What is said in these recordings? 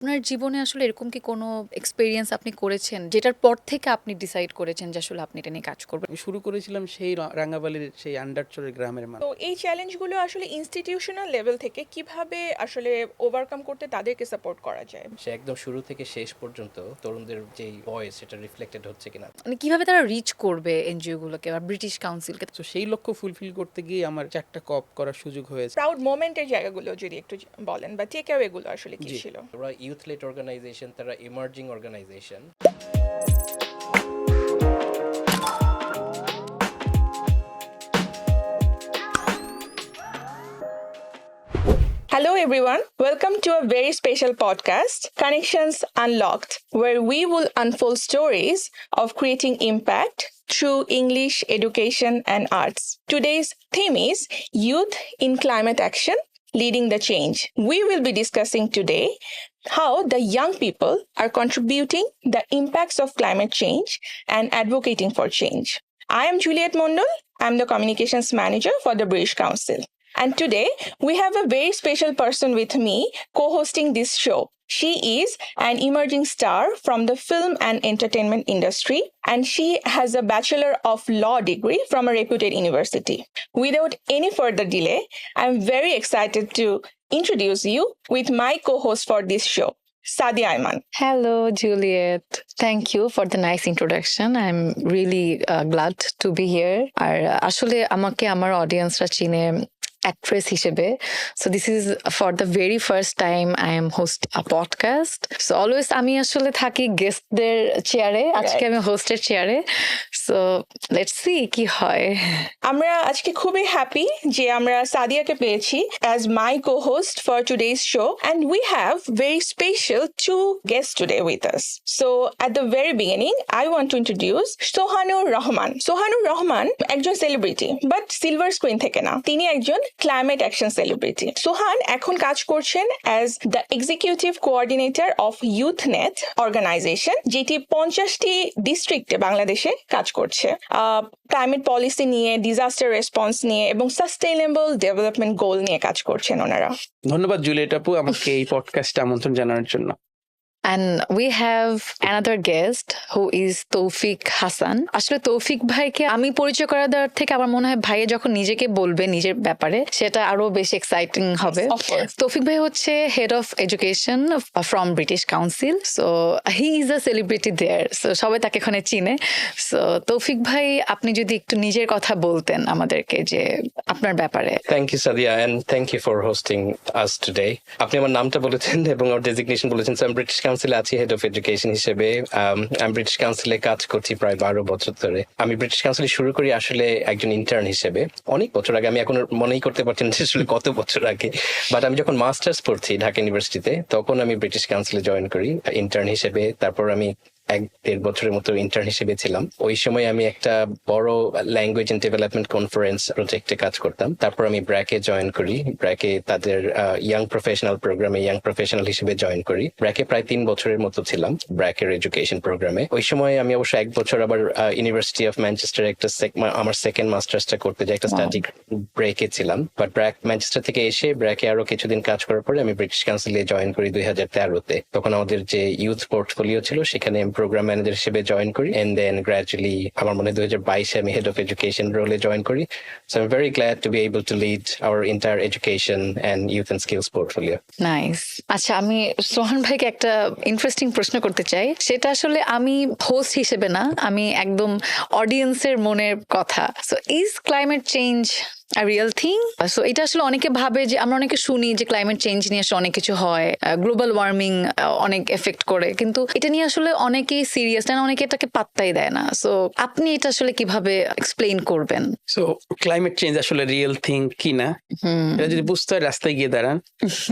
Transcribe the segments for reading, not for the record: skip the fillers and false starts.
আপনার জীবনে আসলে এরকম কি কোনো এক্সপেরিয়েন্স আপনি করেছেন যেটার পর থেকে আপনি ডিসাইড করেছেন যে আসলে আপনি এটা নিয়ে কাজ করবেন? আমি শুরু করেছিলাম সেই রাঙ্গাবালির সেই আন্ডারচরের গ্রামের তো মানুষ। এই চ্যালেঞ্জগুলো আসলে ইনস্টিটিউশনাল লেভেল থেকে কিভাবে আসলে ওভারকাম করতে তাদেরকে সাপোর্ট করা যায়? সে একদম শুরু থেকে শেষ পর্যন্ত তরুণদের যেই ভয়েস সেটা রিফ্লেক্টেড হচ্ছে কিনা। মানে কিভাবে তারা রিচ করবে এনজিও গুলোকে বা ব্রিটিশ কাউন্সিলকে? তো সেই লক্ষ্য ফুলফিল করতে গিয়ে আমার 4টা কপ করার সুযোগ হয়েছে। প্রাউড মোমেন্টের জায়গাগুলো যদি একটু বলেন বা টেক অ্যাওয়ে গুলো আসলে কি জি। ছিল? ওরা ইউথ লেড অর্গানাইজেশন, তারা emerging organization. Hello, everyone. Welcome to a very special podcast, Connections Unlocked, where we will unfold stories of creating impact through English, education, and arts. Today's theme is Youth in Climate Action, Leading the Change. We will be discussing today how the young people are contributing the impacts of climate change and advocating for change. I am Juliet Mondal. I'm the communications manager for the British Council. And today we have a very special person with me co-hosting this show. She is an emerging star from the film and entertainment industry, and she has a Bachelor of Law degree from a reputed university. Without any further delay, I'm very excited to introduce you with my co-host for this show, Sadia Ayman. Hello, Juliet. Thank you for the nice introduction. I'm really glad to be here. আর আসলে আমাকে আমার অডিয়েন্সরা চিনে actress হিসেবে। So this is for the very first time I am host a podcast. So always আমি আসলে থাকি গেস্টদের চেয়ারে, আজকে আমি হোস্টের চেয়ারে। সো লেটস সি কি হয়। আমরা আজকে খুবই হ্যাপি যে আমরা সাদিয়াকে পেয়েছি as my co-host for today's show, and we have very special two guests today with us. So at the very beginning, I want to introduce Sohanur Rahman. Sohanur Rahman একজন celebrity, but silver screen থেকে না। তিনি একজন climate action celebrity. সোহান এখন কাজ করছেন as the executive coordinator of YouthNet organization, যেটি 50টি ডিস্ট্রিক্টে বাংলাদেশে কাজ করছে ক্লাইমেট পলিসি নিয়ে, ডিজাস্টার রেসপন্স নিয়ে এবং সাস্টেইনেবল ডেভেলপমেন্ট গোল নিয়ে কাজ করছেন ওনারা। ধন্যবাদ জুলিয়েট আপু আমাকে এই পডকাস্টে আমন্ত্রণ জানানোর জন্য। And we have another guest who is তৌফিক হাসান. আসলে তৌফিক ভাইকে আমি পরিচয় করা দেওয়ার থেকে আমার মনে হয় ভাইয়া যখন নিজেকে বলবে নিজের ব্যাপারে সেটা আরো বেশি এক্সাইটিং হবে। Of course. তৌফিক ভাই হচ্ছে head of education from British Council. So he is a celebrity there. সো সবাই তাকে এখানে চিনে। সো তৌফিক ভাই আপনি যদি একটু নিজের কথা বলতেন আমাদেরকে যে আপনার ব্যাপারে। Thank you Sadia, and thank you for hosting us today. আপনি আমার নামটা বলেছেন এবং আমার ডেজিগনেশন বলেছেন। আমি ব্রিটিশ কাউন্সিলে আছি হেড অফ এডুকেশন হিসেবে। আমি ব্রিটিশ কাউন্সিলে কাজ করছি প্রায় 12 বছর ধরে। আমি ব্রিটিশ কাউন্সিলে শুরু করি আসলে একজন ইন্টার্ন হিসেবে অনেক বছর আগে। আমি এখন মনেই করতে পারছি না আসলে কত বছর আগে, বাট আমি যখন মাস্টার্স পড়ছি ঢাকা ইউনিভার্সিটিতে তখন আমি ব্রিটিশ কাউন্সিলে জয়েন করি ইন্টার্ন হিসেবে। তারপর আমি 1-1.5 বছরের মতো ইন্টার্ন হিসেবে ছিলাম। ওই সময় আমি একটা বড় ল্যাঙ্গুয়েজ এন্ড ডেভেলপমেন্ট কনফারেন্স প্রজেক্টে কাজ করতাম। তারপর আমি ব্র্যাকে জয়েন করি। ব্র্যাকে তাদের ইয়াং প্রফেশনাল প্রোগ্রামে ইয়াং প্রফেশনাল হিসেবে জয়েন করি। ব্র্যাকে প্রায় 3 বছরের মতো ছিলাম ব্র্যাকের এডুকেশন প্রোগ্রামে। ওই সময় আমি অবশ্য 1 বছর আবার ইউনিভার্সিটি অফ ম্যানচেস্টার একটা আমার সেকেন্ড মাস্টার্সটা করতে যাই, একটা স্টাডি ব্রেকে ছিলাম। বাট ব্র্যাক ম্যানচেস্টার থেকে এসে ব্র্যাকে আরো কিছুদিন কাজ করার পরে আমি ব্রিটিশ কাউন্সিলে জয়েন করি 2013-তে। তখন আমাদের যে ইউথ পোর্টফোলিও ছিল সেখানে প্রোগ্রাম ম্যানেজার হিসেবে জয়েন করি, এন্ড দেন গ্র্যাজুয়ালি আমার মনে হয় 2022-এ আমি হেড অফ এডুকেশন রোলে জয়েন করি। So I am very glad to be able to lead our entire education and youth and skills portfolio. Nice. আচ্ছা, আমি সোহান ভাইকে একটা ইন্টারেস্টিং প্রশ্ন করতে চাই। সেটা আসলে আমি হোস্ট হিসেবে না, আমি একদম অডিয়েন্সের মনের কথা। So is climate change a real thing? So এটা আসলে অনেকে ভাবে যে আমরা অনেকে শুনি যে ক্লাইমেট চেঞ্জ নিয়ে আসলে অনেক কিছু হয়, গ্লোবাল ওয়ার্মিং অনেক এফেক্ট করে, কিন্তু এটা নিয়ে আসলে অনেকেই সিরিয়াস না, অনেকে এটাকে পাত্তাই দেয় না। সো আপনি এটা আসলে কিভাবে এক্সপ্লেইন করবেন? সো ক্লাইমেট চেঞ্জ আসলে রিয়েল থিং কি না এটা যদি বুঝতে হয় রাস্তায় গিয়ে দাঁড়ান,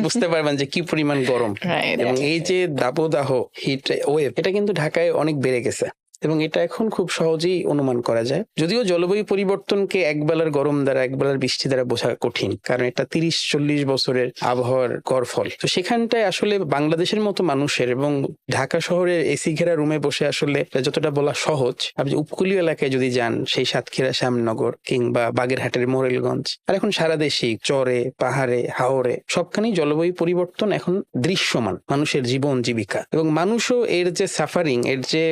বুঝতে পারবেন যে কি পরিমাণ গরম। Right. এবং এই যে দাবদাহ হিট ওয়েভ এটা কিন্তু ঢাকায় অনেক বেড়ে গেছে। এবং এটা এখন খুব সহজেই অনুমান করা যায়। যদিও জলবায়ু পরিবর্তনকে একবেলার গরম দ্বারা একবেলার বৃষ্টি দ্বারা বোঝা কঠিন, কারণ এটা 30-40 বছরের আবহাওয়ার গড়ফল। তো সেখানটায় আসলে বাংলাদেশের মতো মানুষের এবং ঢাকা শহরের এসি ঘেরা রুমে বসে আসলে যতটা বলা সহজ, আপনি উপকূলীয় এলাকায় যদি যান, সেই সাতক্ষীরা শ্যামনগর কিংবা বাগেরহাটের মোরেলগঞ্জ, আর এখন সারা দেশেই চরে পাহাড়ে হাওরে সবখানেই জলবায়ু পরিবর্তন এখন দৃশ্যমান মানুষের জীবন জীবিকা, এবং মানুষও এর যে সাফারিং, এর যে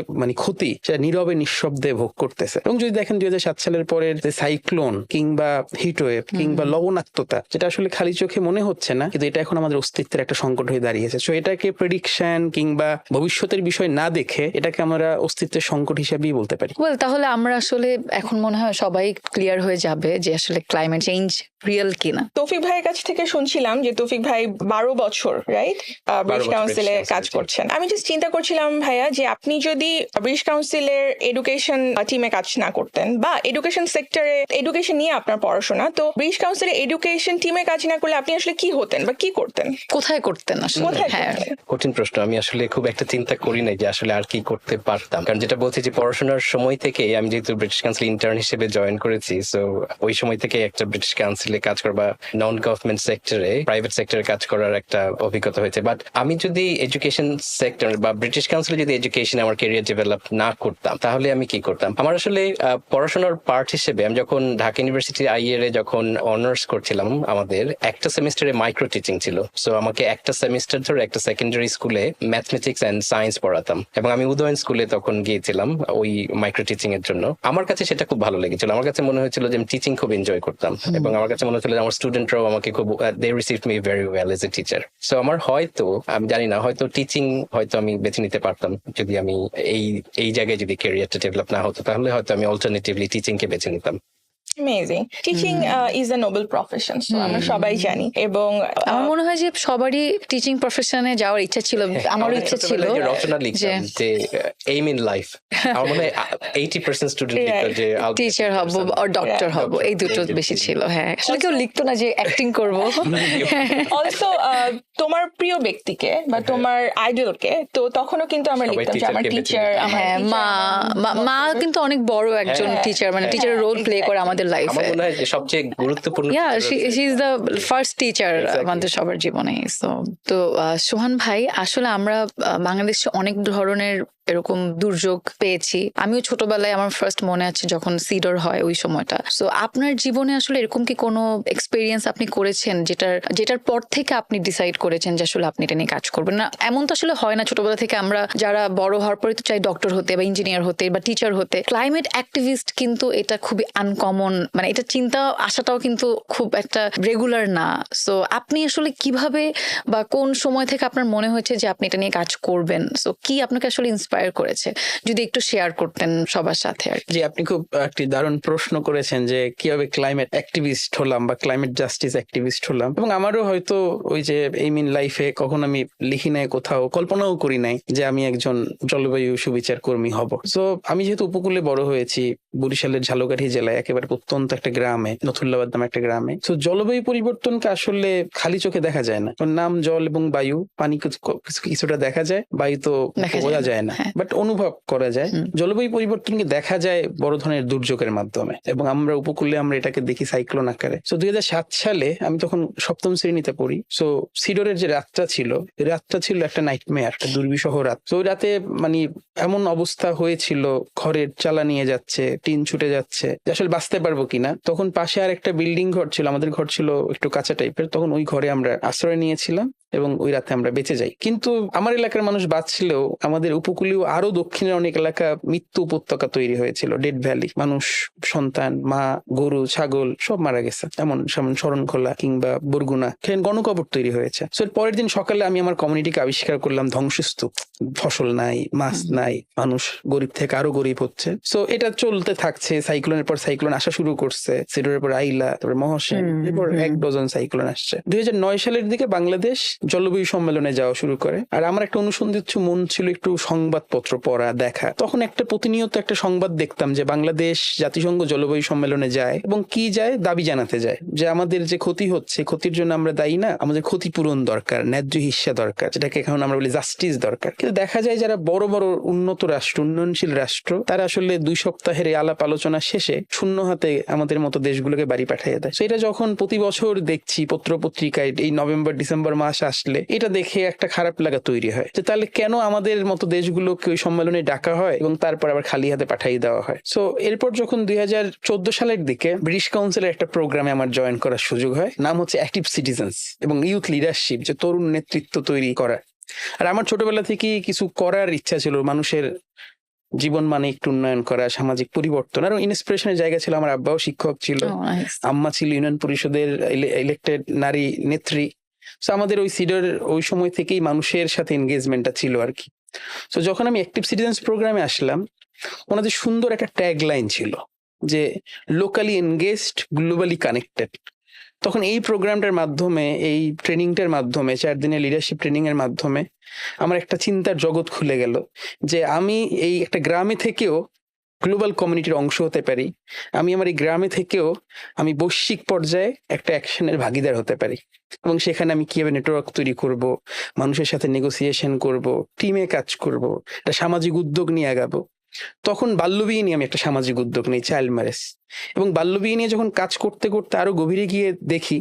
ক্ষতি, সেটা নীরবে নিঃশব্দে ভোগ করতেছে। এবং যদি দেখেন 2007 সালের পরের যে সাইক্লোন কিংবা হিটওয়েভ কিংবা লবণাক্ততা, যেটা আসলে খালি চোখে মনে হচ্ছে না, কিন্তু এটা এখন আমাদের অস্তিত্বের একটা সংকট হয়ে দাঁড়িয়েছে। সো এটাকে প্রেডিকশন কিংবা ভবিষ্যতের বিষয় না দেখে এটাকে আমরা অস্তিত্বের সংকট হিসেবেই বলতে পারি। ওয়েল, তাহলে আমরা আসলে এখন মনে হয় সবাই ক্লিয়ার হয়ে যাবে যে আসলে ক্লাইমেট চেঞ্জ রিয়েল কিনা। তৌফিক ভাইয়ের কাছ থেকে শুনছিলাম যে তৌফিক ভাই 12 বছর রাইট ব্রিটিশ কাউন্সিলে কাজ করছেন। আমি জাস্ট চিন্তা করছিলাম ভাইয়া, যে আপনি যদি ব্রিটিশ কাউন্সিলের এডুকেশন টিমে কাজ না করতেন, বা এডুকেশন সেক্টরে এডুকেশন নিয়ে আপনার পড়াশোনা, তো ব্রিটিশ কাউন্সিলের এডুকেশন টিমে কাজ না করলে আপনি আসলে কি হতেন বা কি করতেন, কোথায় করতেন আসলে? কোথায় হ্যাঁ, করতেন? কঠিন প্রশ্ন। আমি আসলে খুব একটা চিন্তা করি নাই যে আসলে আর কি করতে পারতাম, কারণ যেটা বলছি যে পড়াশোনার সময় থেকে আমি যেহেতু ব্রিটিশ কাউন্সিল ইন্টার্ন হিসেবে জয়েন করেছি, সো ওই সময় থেকে একটা ব্রিটিশ কাউন্সিলে কাজ করবা, নন গভর্নমেন্ট সেক্টরে, প্রাইভেট সেক্টরে কাজ করার একটা অভিজ্ঞতা হয়েছে। বাট আমি যদি এডুকেশন সেক্টর বা ব্রিটিশ কাউন্সিলে যদি এডুকেশন আমার ক্যারিয়ার ডেভেলপ না করতাম, তাহলে আমি কি করতাম? আমার আসলে পড়াশোনার পার্ট হিসেবে আমি যখন ঢাকা ইউনিভার্সিটি আইএর যখন অনার্স করছিলাম, আমাদের একটা সেমিস্টারে মাইক্রো টিচিং ছিল। সো আমাকে একটা সেমিস্টার ধরে একটা সেকেন্ডারি স্কুলে ম্যাথমেটিক্স এন্ড সায়েন্স পড়াতাম, এবং আমি উদয়ন স্কুলে তখন গিয়েছিলাম ওই মাইক্রো টিচিং এর জন্য। আমার কাছে সেটা খুব ভালো লেগেছিল। আমার কাছে মনে হয়েছিল যে আমি টিচিং খুব এনজয় করতাম, এবং আমার কাছে মনে হচ্ছিল যে আমার স্টুডেন্টরাও আমাকে খুব they received me very well as a teacher. So আমার হয়তো, আমি জানি না, হয়তো টিচিং হয়তো আমি বেছে নিতে পারতাম যদি আমি এই জায়গায় যদি ক্যারিয়ারটা ডেভেলপ না হতো, তাহলে হয়তো আমি অল্টারনেটিভলি টিচিং কে বেছে নিতাম। Amazing. Teaching is a noble profession, so আমরা সবাই জানি। এবং আমার মনে হয় যে সবারই টিচিং প্রফেশনে যাওয়ার ইচ্ছা ছিল, আমারও ইচ্ছা ছিল রচনা লিখতাম যে এইম ইন লাইফ। আমার মনে হয় 80% স্টুডেন্ট লিখতো যে টিচার হব আর ডক্টর হব, এই দুটো বেশি ছিল। হ্যাঁ, আসলে কেউ লিখতো না যে অ্যাক্টিং করব। অলসো তোমার প্রিয় ব্যক্তিকে বা তোমার আইডলকে, তো তখনও কিন্তু আমরা সবাই লিখতাম যে আমার teacher কে টিচার, বেছে আমার হ্যাঁ, মা কিন্তু অনেক বড় একজন টিচার, মানে টিচারের রোল প্লে করে আমাদের লাইফে। আমার মনে হয় যে সবচেয়ে গুরুত্বপূর্ণ she is the first teacher আমাদের সবার জীবনে। তো সোহান ভাই, আসলে আমরা বাংলাদেশে অনেক ধরনের এরকম দুর্যোগ পেয়েছি। আমিও ছোটবেলায়, আমার ফার্স্ট মনে আছে যখন সিডর হয় ওই সময়টা। সো আপনার জীবনে আসলে এরকম কি কোনো এক্সপেরিয়েন্স আপনি করেছেন যেটার পর থেকে আপনি ডিসাইড করেছেন যে আসলে আপনি এটা নিয়ে কাজ করবেন? না, এমন তো আসলে হয় না। ছোটবেলা থেকে আমরা যারা বড় হওয়ার পরে তো চাই ডক্টর হতে বা ইঞ্জিনিয়ার হতে বা টিচার হতে। ক্লাইমেট অ্যাক্টিভিস্ট কিন্তু এটা খুবই আনকমন, মানে এটা চিন্তা আসাটাও কিন্তু খুব একটা রেগুলার না। সো আপনি আসলে কিভাবে বা কোন সময় থেকে আপনার মনে হয়েছে যে আপনি এটা নিয়ে কাজ করবেন? সো কি আপনাকে আসলে ইন্সপায়ার করেছে, যদি একটু শেয়ার করতেন সবার সাথে আর কি। জি, আপনি খুব একটি দারুণ প্রশ্ন করেছেন যে কিভাবে ক্লাইমেট অ্যাক্টিভিস্ট হলাম বা ক্লাইমেট জাস্টিস অ্যাক্টিভিস্ট হলাম। এবং আমারও হয়তো ওই যে এইম ইন লাইফে কখন আমি লিখি নাই, কোথাও কল্পনাও করি নাই যে আমি একজন জলবায়ু সুবিচার কর্মী হব। সো আমি যেহেতু উপকূলে বড় হয়েছি, বরিশালের ঝালকাঠি জেলায় একেবারে প্রত্যন্ত একটা গ্রামে, নথুল্লাবাদ নামে একটা গ্রামে। তো জলবায়ু পরিবর্তনকে আসলে খালি চোখে দেখা যায় না। নাম জল এবং বায়ু, পানি কিছুটা দেখা যায়, বায়ু তো বোঝা যায় না, বাট অনুভব করা যায়। জলবায়ু পরিবর্তনকে দেখা যায় বড় ধরনের দুর্যোগের মাধ্যমে, এবং আমরা উপকূলে আমরা এটাকে দেখি সাইক্লোন আকারে। তো 2007 সালে আমি তখন 7ম শ্রেণীতে পড়ি। সো সিডরের যে রাতটা ছিল একটা নাইটমেয়ার, একটা দুর্বিষহ রাত। তো ওই রাতে এমন অবস্থা হয়েছিল, ঘরের চালা নিয়ে যাচ্ছে, টিন ছুটে যাচ্ছে, যে আসলে বাঁচতে পারবো কিনা। তখন পাশে আর একটা বিল্ডিং ঘর ছিল, আমাদের ঘর ছিল একটু কাঁচা টাইপের। তখন ওই ঘরে আমরা আশ্রয় নিয়েছিলাম এবং ওই রাতে আমরা বেঁচে যাই। কিন্তু আমার এলাকার মানুষ বাঁচলেও আমাদের উপকূলীয় আরো দক্ষিণের অনেক এলাকা মৃত্যু উপত্যকা তৈরি হয়েছিল, ডেড ভ্যালি। মানুষ, সন্তান, মা, গরু, ছাগল সব মারা গেছে। এমন শরণখোলা কিংবা বরগুনা গণকবর তৈরি হয়েছে। সো পরের দিন সকালে আমি আমার কমিউনিটিকে আবিষ্কার করলাম ধ্বংসস্তূপ, ফসল নাই, মাছ নাই, মানুষ গরিব থেকে আরো গরিব হচ্ছে। সো এটা চলতে থাকছে। সাইক্লোনের পর সাইক্লোন আসা শুরু করছে, সিডরের পর আইলা, তারপর মহাসেন, এরপর 1 ডজন সাইক্লোন আসছে। 2009 সালের দিকে বাংলাদেশ জলবায়ু সম্মেলনে যাওয়া শুরু করে। আর আমার একটা অনুসন্ধিৎসু মন ছিল একটু সংবাদপত্র পড়া দেখা। তখন একটা প্রতিনিয়ত একটা সংবাদ দেখতাম যে বাংলাদেশ জাতিসংঘ জলবায়ু সম্মেলনে যায় এবং কি যায়, দাবি জানাতে যায় যে আমাদের যে ক্ষতি হচ্ছে, ক্ষতির জন্য আমরা দায়ী না, আমাদের ক্ষতিপূরণ দরকার, ন্যায্য হিস্সা দরকার, যেটাকে এখন আমরা বলি জাস্টিস দরকার। কিন্তু দেখা যায় যারা বড় বড় উন্নত রাষ্ট্র, উন্নয়নশীল রাষ্ট্র, তারা আসলে 2 সপ্তাহের এই আলাপ আলোচনা শেষে শূন্য হাতে আমাদের মতো দেশগুলোকে বাড়ি পাঠিয়ে দেয়। এটা যখন প্রতি বছর দেখছি পত্র পত্রিকায় এই নভেম্বর ডিসেম্বর মাস আসলে, এটা দেখে একটা খারাপ লাগা তৈরি হয় যে তাহলে কেন আমাদের মতো দেশগুলোকে ওই সম্মেলনে ডাকা হয় এবং তারপর আবার খালি হাতে পাঠিয়ে দেওয়া হয়। সো এরপর যখন 2014 সালের দিকে ব্রিটিশ কাউন্সিলের একটা প্রোগ্রামে আমার জয়েন করার সুযোগ হয়, নাম হচ্ছে অ্যাক্টিভ সিটিজেন্স এবং ইউথ লিডারশিপ, যে তরুণ নেতৃত্ব তৈরি করা। আর আমার ছোটবেলা থেকেই কিছু করার ইচ্ছা ছিল, মানুষের জীবন মানে একটু উন্নয়ন করা, সামাজিক পরিবর্তন। আর ইন্সপিরেশনের জায়গা ছিল, আমার আব্বাও শিক্ষক ছিল, আম্মা ছিল ইউনিয়ন পরিষদের ইলেক্টেড নারী নেত্রী। তো আমাদের ওই সিডের ওই সময় থেকেই মানুষের সাথে এনগেজমেন্টটা ছিল আর কি। তো যখন আমি অ্যাক্টিভ সিটিজেন্স প্রোগ্রামে আসলাম, ওনাদের সুন্দর একটা ট্যাগ লাইন ছিল যে লোকালি এনগেজড, গ্লোবালি কানেক্টেড। তখন এই প্রোগ্রামটার মাধ্যমে, এই ট্রেনিংটার মাধ্যমে, 4 দিনের লিডারশিপ ট্রেনিং এর মাধ্যমে আমার একটা চিন্তার জগৎ খুলে গেল যে আমি এই একটা গ্রামে থেকেও গ্লোবাল কমিউনিটির অংশ হতে পারি। আমি আমার এই গ্রামে থেকেও আমি বৈশ্বিক পর্যায়ে একটা অ্যাকশনের ভাগিদার হতে পারি এবং সেখানে আমি কিভাবে নেটওয়ার্ক তৈরি করব, মানুষের সাথে নেগোসিয়েশন করব, টিমে কাজ করব, একটা সামাজিক উদ্যোগ নিয়ে আগাবো। তখন বাল্যবিয়ে নিয়ে আমি একটা সামাজিক উদ্যোগ নিই, চাইল্ড ম্যারেজ। এবং বাল্যবিয়ে নিয়ে যখন কাজ করতে করতে আরো গভীরে গিয়ে দেখি,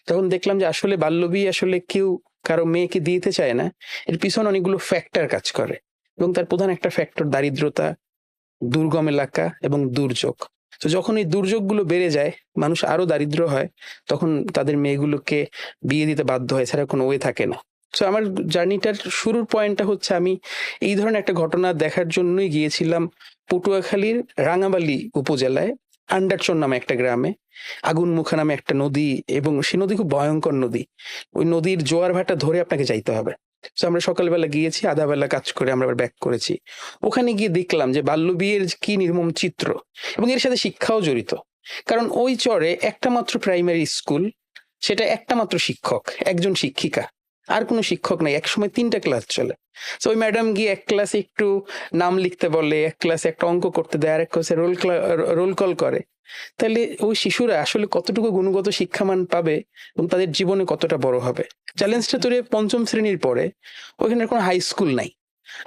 তখন দেখলাম যে আসলে বাল্যবিয়ে আসলে কেউ কারো মেয়েকে দিতে চায় না। এর পিছনে অনেকগুলো ফ্যাক্টর কাজ করে এবং তার প্রধান একটা ফ্যাক্টর দারিদ্রতা, দুর্গম এলাকা এবং দুর্যোগ। তো যখন এই দুর্যোগগুলো বেড়ে যায়, মানুষ আরো দারিদ্র হয়, তখন তাদের মেয়েগুলোকে বিয়ে দিতে বাধ্য হয়, ছাড়া কোনো ওয়ে থাকে না। তো আমার জার্নিটার শুরুর পয়েন্টটা হচ্ছে আমি এই ধরনের একটা ঘটনা দেখার জন্যই গিয়েছিলাম পটুয়াখালীর রাঙাবালি উপজেলায় আন্ডারচর নামে একটা গ্রামে। আগুনমুখা নামে একটা নদী, এবং সেই নদী খুব ভয়ঙ্কর নদী। ওই নদীর জোয়ার ভাটা ধরে আপনাকে যাইতে হবে। তো আমরা সকালবেলা গিয়েছি, আধা বেলা কাজ করে আমরা আবার ব্যাক করেছি। ওখানে গিয়ে দেখলাম যে বাল্যবিয়ের কি নির্মম চিত্র, এবং এর সাথে শিক্ষাও জড়িত। কারণ ওই চরে একটা মাত্র প্রাইমারি স্কুল, সেটা একটা মাত্র শিক্ষক, একজন শিক্ষিকা, আর কোনো শিক্ষক নাই। একসময় 3টা ক্লাস চলে। তো ওই ম্যাডাম গিয়ে এক ক্লাসে একটু নাম লিখতে বলে, এক ক্লাসে একটা অঙ্ক করতে দেয়, আর এক ক্লাসে রোল কল করে। তাহলে ওই শিশুরা আসলে কতটুকু গুণগত শিক্ষামান পাবে এবং তাদের জীবনে কতটা বড় হবে। চ্যালেঞ্জটা তৈরি 5ম শ্রেণীর পরে। ওখানে কোনো হাই স্কুল নাই,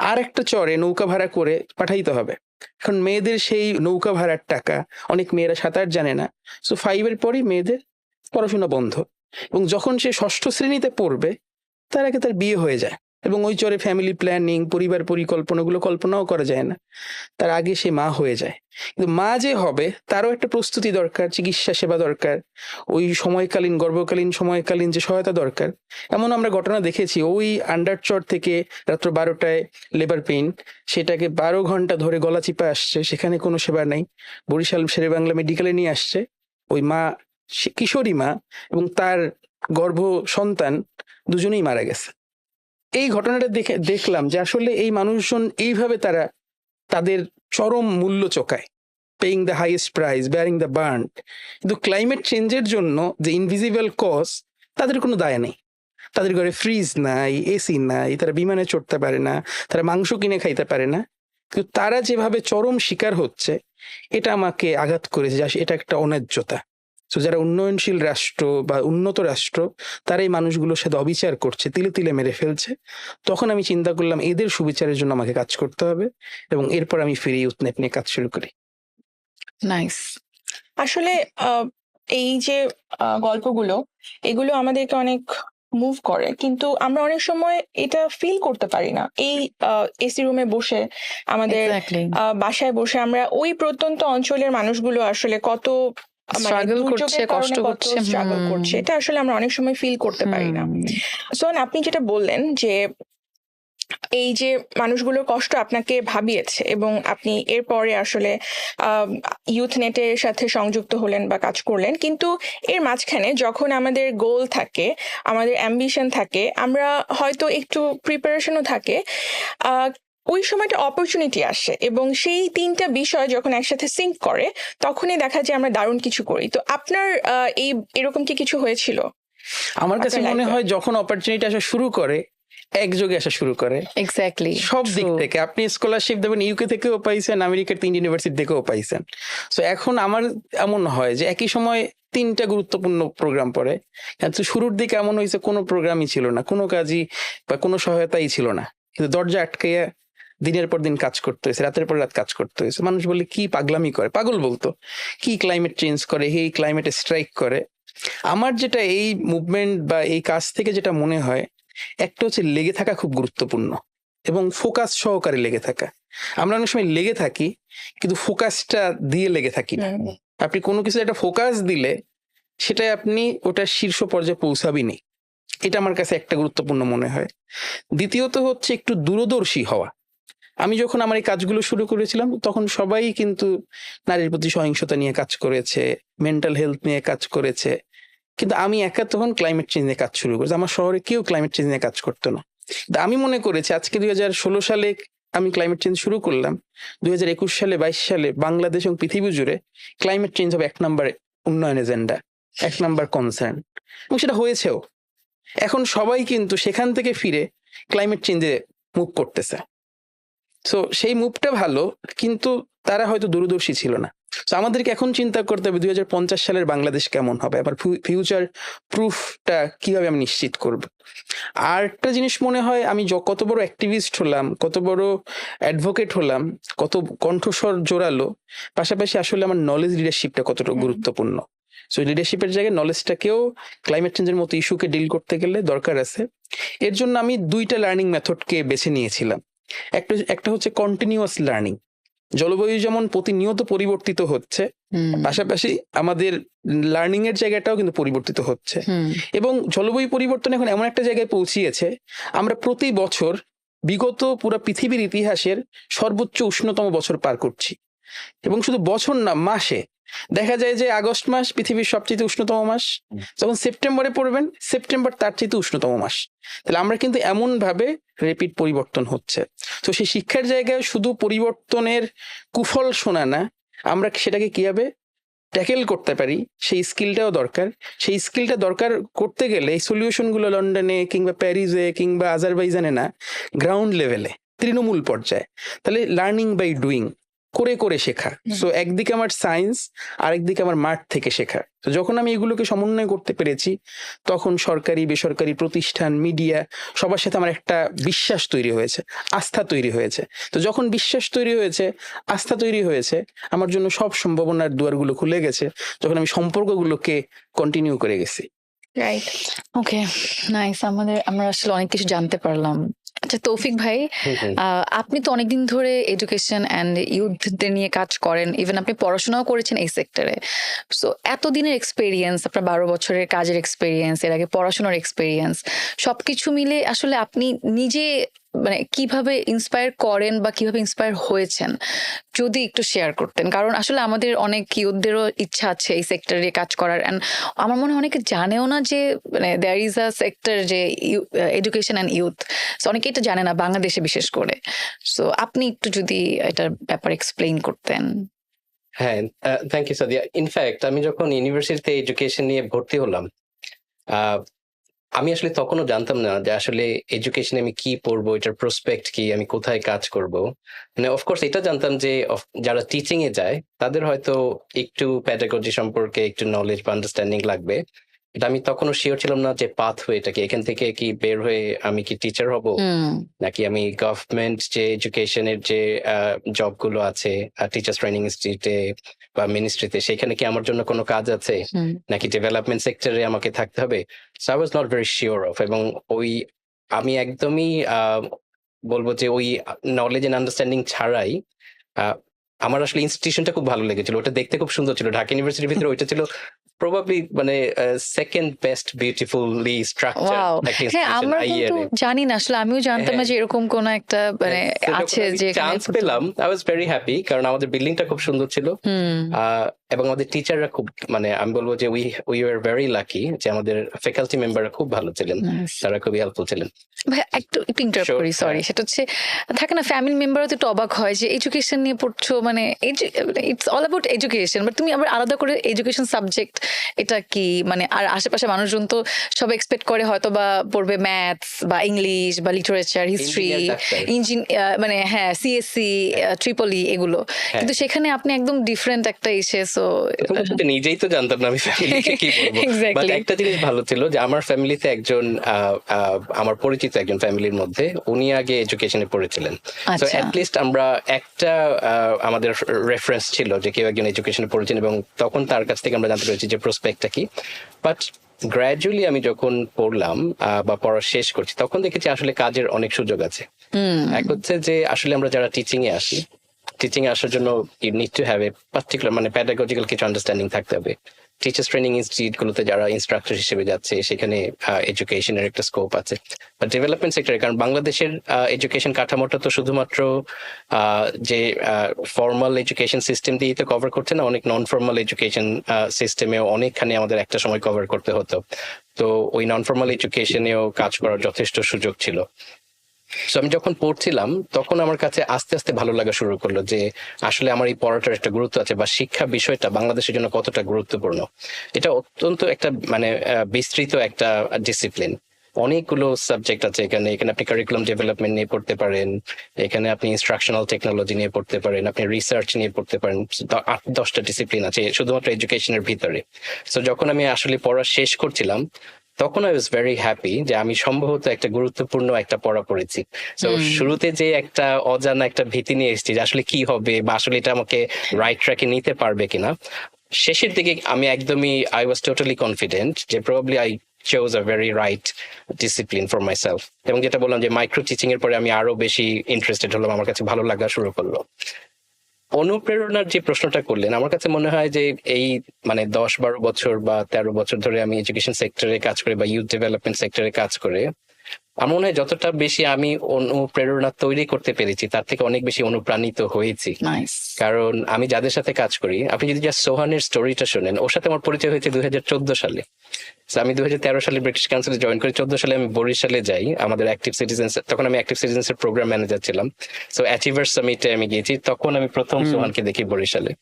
আর একটা চরে নৌকা ভাড়া করে পাঠাইতে হবে। এখন মেয়েদের সেই নৌকা ভাড়ার টাকা, অনেক মেয়েরা সাঁতার জানে না। সো 5 পরই মেয়েদের পড়াশোনা বন্ধ, এবং যখন সে 6ষ্ঠ শ্রেণীতে পড়বে তার আগে তার বিয়ে হয়ে যায়। এবং ওই চরে ফ্যামিলি প্ল্যানিং, পরিবার পরিকল্পনাগুলো কল্পনাও করা যায় না, তার আগে সে মা হয়ে যায়। কিন্তু মা যে হবে তারও একটা প্রস্তুতি দরকার, চিকিৎসা সেবা দরকার, ওই সময়কালীন গর্ভকালীন সময়কালীন যে সহায়তা দরকার। এমন আমরা ঘটনা দেখেছি, ওই আন্ডারচর থেকে রাত্র 12টায় লেবার পেইন, সেটাকে 12 ঘন্টা ধরে গলা চিপা আসছে, সেখানে কোনো সেবা নাই। বরিশাল শেরেবাংলা মেডিকেলে নিয়ে আসছে, ওই মা কিশোরী মা এবং তার গর্ভ সন্তান দুজনেই মারা গেছে। এই ঘটনাটা দেখে দেখলাম যে আসলে এই মানুষজন এইভাবে তারা তাদের চরম মূল্য চোকায়, paying the highest price, bearing the burn. কিন্তু ক্লাইমেট চেঞ্জের জন্য যে ইনভিজিবল কজ, তাদের কোনো দায় নেই। তাদের ঘরে ফ্রিজ নাই, এসি নাই, তারা বিমানে চড়তে পারে না, তারা মাংস কিনে খাইতে পারে না। কিন্তু তারা যেভাবে চরম শিকার হচ্ছে, এটা আমাকে আঘাত করেছে যে এটা একটা অন্যায্যতা। তো যারা উন্নয়নশীল রাষ্ট্র বা উন্নত রাষ্ট্র, তারা এই মানুষগুলোর সাথে অবিচার করছে, তিলে তিলে মেরে ফেলছে। তখন আমি চিন্তা করলাম এদের সুবিচারের জন্য আমাকে কাজ করতে হবে, এবং এরপর আমি ফিরে ইউথনেট নিয়ে কাজ শুরু করি। নাইস। আসলে এই যে গল্পগুলো, এগুলো আমাদেরকে অনেক মুভ করে, কিন্তু আমরা অনেক সময় এটা ফিল করতে পারি না। এই এসি রুমে বসে, আমাদের Exactly. বাসায় বসে আমরা ওই প্রত্যন্ত অঞ্চলের মানুষগুলো আসলে কত Struggle করছে, কষ্ট করছে। স্ট্রাগল করছে, এটা আসলে আমরা অনেক সময় ফিল করতে পারি না। সোহান, আপনি যেটা বললেন যে এই যে মানুষগুলোর কষ্ট আপনাকে ভাবিয়েছে, এবং আপনি এরপরে আসলে ইউথ নেটের সাথে সংযুক্ত হলেন বা কাজ করলেন, কিন্তু এর মাঝখানে যখন আমাদের গোল থাকে, আমাদের অ্যাম্বিশন থাকে, আমরা হয়তো একটু প্রিপারেশনও থাকে, ওই সময়টা অপরচুনিটি আসে, এবং সেই 3টা বিষয় যখন একসাথে সিঙ্ক করে, তখনই দেখা যায় আমরা দারুণ কিছু করি। তো আপনার এরকম কি কিছু হয়েছিল আমার কাছে আপনার মনে life-এ? হয় যখন অপরচুনিটি আসা শুরু করে একযোগে আসা শুরু করে এক্স্যাক্টলি সব দিক থেকে। আপনি স্কলারশিপ দেবেন ইউকে থেকেও পাইছেন, আমেরিকার 3 ইউনিভার্সিটি থেকেও পাইছেন। সো এখন আমার এমন হয় যে একই সময় 3টা গুরুত্বপূর্ণ প্রোগ্রাম পড়ে, কিন্তু শুরুর দিকে এমন হয়েছে কোনো প্রোগ্রামই ছিল না, কোনো কাজই বা কোনো সহায়তাই ছিল না, কিন্তু দরজা আটকাইয়া দিনের পর দিন কাজ করতে হয়েছে, রাতের পর রাত কাজ করতে হয়েছে। মানুষ বলে কি পাগলামি করে, পাগল বলতো, কি ক্লাইমেট চেঞ্জ করে, এই ক্লাইমেটে স্ট্রাইক করে। আমার যেটা এই মুভমেন্ট বা এই কাজ থেকে যেটা মনে হয়, একটা হচ্ছে লেগে থাকা খুব গুরুত্বপূর্ণ এবং ফোকাস সহকারে লেগে থাকা। আমরা অনেক সময় লেগে থাকি কিন্তু ফোকাসটা দিয়ে লেগে থাকি না। আপনি কোনো কিছু একটা ফোকাস দিলে সেটাই আপনি ওটার শীর্ষ পর্যায়ে পৌঁছাবিনি। এটা আমার কাছে একটা গুরুত্বপূর্ণ মনে হয়। দ্বিতীয়ত হচ্ছে একটু দূরদর্শী হওয়া। আমি যখন আমার এই কাজগুলো শুরু করেছিলাম তখন সবাই কিন্তু নারীর প্রতি সহিংসতা নিয়ে কাজ করেছে, মেন্টাল হেলথ নিয়ে কাজ করেছে, কিন্তু আমি একা তখন ক্লাইমেট চেঞ্জ নিয়ে কাজ শুরু করেছি। আমার শহরে কেউ ক্লাইমেট চেঞ্জ নিয়ে কাজ করতো না। তা আমি মনে করেছি আজকে 2016 সালে আমি ক্লাইমেট চেঞ্জ শুরু করলাম, 2021 সালে 22 সালে বাংলাদেশ এবং পৃথিবী জুড়ে ক্লাইমেট চেঞ্জ হবে 1 নম্বর উন্নয়ন এজেন্ডা, 1 নম্বর কনসার্ন, এবং সেটা হয়েছেও। এখন সবাই কিন্তু সেখান থেকে ফিরে ক্লাইমেট চেঞ্জে মুভ করতেছে। সো সেই মুভটা ভালো, কিন্তু তারা হয়তো দূরদর্শী ছিল না। তো আমাদেরকে এখন চিন্তা করতে হবে 2050 সালের বাংলাদেশ কেমন হবে, আবার ফিউচার প্রুফটা কিভাবে আমি নিশ্চিত করব। আর একটা জিনিস মনে হয়, আমি কত বড় অ্যাক্টিভিস্ট হলাম, কত বড় অ্যাডভোকেট হলাম, কত কণ্ঠস্বর জোরালো, পাশাপাশি আসলে আমার নলেজ লিডারশিপটা কতটা গুরুত্বপূর্ণ। সো লিডারশিপের জায়গায় নলেজটাকেও ক্লাইমেট চেঞ্জের মতো ইস্যুকে ডিল করতে গেলে দরকার আছে। এর জন্য আমি 2টা লার্নিং মেথডকে বেছে নিয়েছিলাম। একটা হচ্ছে কন্টিনিউয়াস লার্নিং। জলবায়ু যেমন প্রতিনিয়ত পরিবর্তিত হচ্ছে, পাশাপাশি আমাদের লার্নিং এর জায়গাটাও কিন্তু পরিবর্তিত হচ্ছে। এবং জলবায়ু পরিবর্তন এখন এমন একটা জায়গায় পৌঁছিয়েছে, আমরা প্রতি বছর বিগত পুরো পৃথিবীর ইতিহাসের সর্বোচ্চ উষ্ণতম বছর পার করছি। এবং শুধু বছর না, মাসে দেখা যায় যে আগস্ট মাস পৃথিবীর সবচেয়ে উষ্ণতম মাস, যখন সেপ্টেম্বরে পড়বেন সেপ্টেম্বর তার চেয়ে উষ্ণতম মাস। তাহলে আমরা কিন্তু এমন ভাবে রেপিড পরিবর্তন হচ্ছে। তো সেই শিক্ষার জায়গায় শুধু পরিবর্তনের কুফল শোনা না, আমরা সেটাকে কিভাবে ট্যাকেল করতে পারি সেই স্কিলটাও দরকার। সেই স্কিলটা দরকার করতে গেলে এই সলিউশনগুলো লন্ডনে কিংবা প্যারিসে কিংবা আজারবাইজানে না, গ্রাউন্ড লেভেলে, তৃণমূল পর্যায়ে। তাহলে লার্নিং বাই ডুইং, করে করে শেখা। সো একদিকে আমার সায়েন্স, আরেকদিকে আমার মাঠ থেকে শেখা। তো যখন আমি এগুলোকে সমন্বয় করতে পেরেছি, তখন সরকারি বেসরকারি প্রতিষ্ঠান, মিডিয়া, সবার সাথে আমার একটা বিশ্বাস তৈরি হয়েছে, আস্থা তৈরি হয়েছে। তো যখন বিশ্বাস তৈরি হয়েছে, আস্থা তৈরি হয়েছে, আমার জন্য সব সম্ভাবনার দুয়ারগুলো খুলে গেছে, যখন আমি সম্পর্কগুলোকে কন্টিনিউ করে গেছি। রাইট। ওকে, নাইস। আমরা আসলে অনেক কিছু জানতে পারলাম। আচ্ছা তৌফিক ভাই, আপনি তো অনেকদিন ধরে এডুকেশন অ্যান্ড ইউথদের নিয়ে কাজ করেন, ইভেন আপনি পড়াশোনাও করেছেন এই সেক্টরে। সো এতদিনের এক্সপেরিয়েন্স, আপনার 12 বছরের কাজের এক্সপেরিয়েন্স, এর আগে পড়াশোনার এক্সপেরিয়েন্স, সবকিছু মিলে আসলে আপনি নিজে মানে কিভাবে ইন্সপায়ার করেন বা কিভাবে ইন্সপায়ার হয়েছেন যদি একটু শেয়ার করতেন। কারণ আসলে আমাদের অনেক ইউথদেরও ইচ্ছা আছে এই সেক্টরে কাজ করার, অ্যান্ড আমার মনে হয় অনেকে জানেও না যে মানে দেয়ার ইজ আ সেক্টর যে এডুকেশন অ্যান্ড ইউথ। অনেকে এটা জানে না বাংলাদেশে বিশেষ করে। সো আপনি একটু যদি এটার ব্যাপারে এক্সপ্লেইন করতেন। হ্যাঁ, থ্যাংক ইউ সাদিয়া। ইনফ্যাক্ট আমি যখন ইউনিভার্সিটিতে এডুকেশন নিয়ে ভর্তি হলাম, আমি আসলে তখনও জানতাম না যে আসলে এডুকেশনে আমি কি পড়বো, এটার প্রসপেক্ট কি, আমি কোথায় কাজ করব। মানে অফকোর্স এটা জানতাম যে যারা টিচিং এ যায় তাদের হয়তো একটু প্যাডাগজি সম্পর্কে একটু নলেজ বা আন্ডারস্ট্যান্ডিং লাগবে। এটা আমি তখনও শিওর ছিলাম না যে পাথওয়েটা কি, এখান থেকে কি বের হয়ে আমি কি টিচার হব, নাকি আমি গভর্নমেন্ট যে এডুকেশনের যে জবগুলো আছে টিচার্স ট্রেনিং ইনস্টিটিউটে বা মিনিস্ট্রিতে, সেখানে কি আমার জন্য কোনো কাজ আছে, নাকি ডেভেলপমেন্ট সেক্টরে আমাকে থাকতে হবে। So I was not very sure of. এবং আমি একদমই বলবো যে ওই নলেজ এন্ড আন্ডারস্ট্যান্ডিং ছাড়াই আমার আসলে ইনস্টিটিউশনটা খুব ভালো লেগেছিল। ওটা দেখতে খুব সুন্দর ছিল। ঢাকা ইউনিভার্সিটির ভিতরে ওইটা ছিল প্রবাবলি মানে সেকেন্ড বেস্ট বিউটিফুলি স্ট্রাকচার একটা হ্যাঁ, ইনস্টিটিউশন আমরা আইএর। কিন্তু জানি না আসলে, আমিও জানতাম না যে এরকম কোন একটা মানে আছে যে চান্স পেলাম, আই ওয়াজ ভেরি হ্যাপি, কারণ আমাদের বিল্ডিংটা খুব সুন্দর ছিল এবং আমাদের টিচাররা খুব, মানে আমি বলবো যে উই আর ভেরি লাকি যে আমাদের ফ্যাকাল্টি মেম্বাররা খুব ভালো ছিলেন, তারা খুবই হেল্পফুল ছিলেন। ভাই একটু ইন্টারাপ্ট করি, সরি। সেটা হচ্ছে থাকে না ফ্যামিলি মেম্বারও তো একটু অবাক হয় যে এডুকেশন নিয়ে পড়ছো, মানে it's all about education, but তুমি আবার আলাদা করে এডুকেশন সাবজেক্ট এটা কি মানে, আর আশেপাশে মানুষজন তো সব এক্সপেক্ট করে হয়তো বা পড়বে ম্যাথস বা ইংলিশ বা লিটারেচার, হিস্ট্রি, মানে হ্যাঁ সিএসসি, ট্রিপলি এগুলো, কিন্তু সেখানে আপনি একদম ডিফারেন্ট একটা ইসে। সো নিজেই তো জানতাম না আমি ফ্যামিলিকে কি বলবো। বাট একটা জিনিস ভালো ছিল যে আমার ফ্যামিলিতে একজন আমার পরিচিত একজন ফ্যামিলির মধ্যে উনি আগে এডুকেশনে পড়েছিলেন, তো অ্যাটলিস্ট আমরা একটা আমাদের রেফারেন্স ছিল যে কেউ একজন এডুকেশনে পড়েছেন, এবং তখন তার কাছ থেকে আমরা জানতে পেরেছি যে প্রসপেক্টটা কি। বাট গ্র্যাজুয়ালি আমি যখন পড়লাম বা পড়া শেষ করছি, তখন দেখেছি আসলে কাজের অনেক সুযোগ আছে। এক হচ্ছে যে আসলে আমরা যারা টিচিং এ আসি, টিচিং এ আসার জন্য you need to have a particular মানে প্যাডাগজিক্যাল কিছু আন্ডারস্ট্যান্ডিং থাকতে হবে। টিচার্স ট্রেনিং ইনস্টিটিউট গুলোতে যারা ইনস্ট্রাক্টর হিসেবে যাচ্ছে সেখানে এডুকেশনের একটা স্কোপ আছে, বা ডেভেলপমেন্ট সেক্টরে, কারণ বাংলাদেশের এডুকেশন কাঠামোটা তো শুধুমাত্র যে ফর্মাল এডুকেশন সিস্টেম দিয়ে তো কভার করছে না, অনেক নন ফর্মাল এডুকেশন সিস্টেমেও অনেকখানি আমাদের একটা সময় কভার করতে হতো। তো ওই নন ফর্মাল এডুকেশনেও কাজ করার যথেষ্ট সুযোগ ছিল। সো আমি যখন পড়ছিলাম তখন আমার কাছে আস্তে আস্তে ভালো লাগা শুরু করলো যে আসলে আমার এই পড়াটার একটা গুরুত্ব আছে, বা শিক্ষা বিষয়টা বাংলাদেশের জন্য কতটা গুরুত্বপূর্ণ। এটা অত্যন্ত একটা মানে বিস্তৃত একটা ডিসিপ্লিন, অনেকগুলো সাবজেক্ট আছে এখানে। এখানে আপনি কারিকুলাম ডেভেলপমেন্ট নিয়ে পড়তে পারেন, এখানে আপনি ইনস্ট্রাকশনাল টেকনোলজি নিয়ে পড়তে পারেন, আপনি রিসার্চ নিয়ে পড়তে পারেন, 8-10টা ডিসিপ্লিন আছে শুধুমাত্র এডুকেশনের ভিতরে। সো যখন আমি আসলে পড়া শেষ করছিলাম তখন আই ওয়াজ ভেরি হ্যাপি যে আমি সম্ভবত একটা গুরুত্বপূর্ণ একটা পড়া পড়েছি। তো শুরুতে যে একটা অজানা একটা ভীতি নিয়ে এসেছি যে আসলে কি হবে, বা আসলে এটা আমাকে রাইট ট্র্যাকে নিতে পারবে কিনা, শেষের দিকে আমি একদমই আই ওয়াজ টোটালি কনফিডেন্ট যে probably I chose a very right discipline for myself। এবং যেটা বললাম যে মাইক্রো টিচিং এর পরে আমি আরো বেশি ইন্টারেস্টেড হলাম, আমার কাছে ভালো লাগা শুরু করলো। অনুপ্রেরণার যে প্রশ্নটা করলেন, আমার কাছে মনে হয় যে এই মানে 10-12 বছর বা 13 বছর ধরে আমি এডুকেশন সেক্টরে কাজ করে বা ইউথ ডেভেলপমেন্ট সেক্টরে কাজ করে, আমার মনে হয় যতটা বেশি আমি অনুপ্রেরণা তৈরি করতে পেরেছি তার থেকে অনেক বেশি অনুপ্রাণিত হয়েছি। কারণ আমি যাদের সাথে কাজ করি, আপনি যদি জাস্ট সোহানের স্টোরিটা শোনেন, ওর সাথে আমার পরিচয় হয়েছে 2014 সালে। আমি 2013 সালে ব্রিটিশ কাউন্সিলে জয়েন করি, 14 সালে আমি বরিশালে যাই আমাদের অ্যাক্টিভ সিটিজেন্স, তখন আমি অ্যাক্টিভ সিটিজেন্স এর প্রোগ্রাম ম্যানেজার ছিলাম। সো অ্যাচিভার্স সামিটে আমি গিয়েছি, তখন আমি প্রথম সোহানকে দেখি বরিশালে।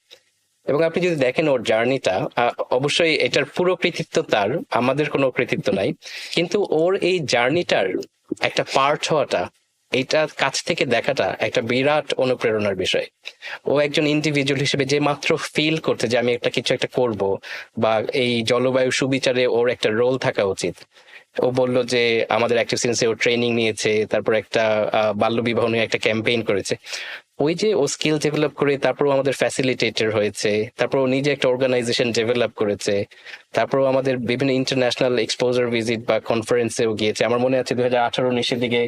এবং আপনি যদি দেখেন ওর জার্নিটা, অবশ্যই এটার পুরো কৃতিত্ব তার, আমাদের কোনো কৃতিত্ব নাই, কিন্তু ওর এই জার্নিটার একটা পার্ট হওয়াটা, এটা কাছ থেকে দেখাটা একটা বিরাট অনুপ্রেরণার বিষয়। ও একজন ইন্ডিভিজুয়াল হিসেবে যে মাত্র ফিল করতে যে আমি একটা কিছু একটা করব, বা এই জলবায়ু সুবিচারে ওর একটা রোল থাকা উচিত। ও বললো যে আমাদের অ্যাক্টিভ সিটিজেন্সে ও ট্রেনিং নিয়েছে, তারপর একটা বাল্য বিবাহ নিয়ে একটা ক্যাম্পেইন করেছে। ওই যে ও স্কিল ডেভেলপ করে তারপর আমাদের ফ্যাসিলিটেটর হয়েছে, তারপর ও নিজে একটা অর্গানাইজেশন ডেভেলপ করেছে, তারপর আমাদের বিভিন্ন ইন্টারন্যাশনাল এক্সপোজার ভিজিট বা কনফারেন্সেও গিয়েছে। আমার মনে আছে 2018-19 দিকে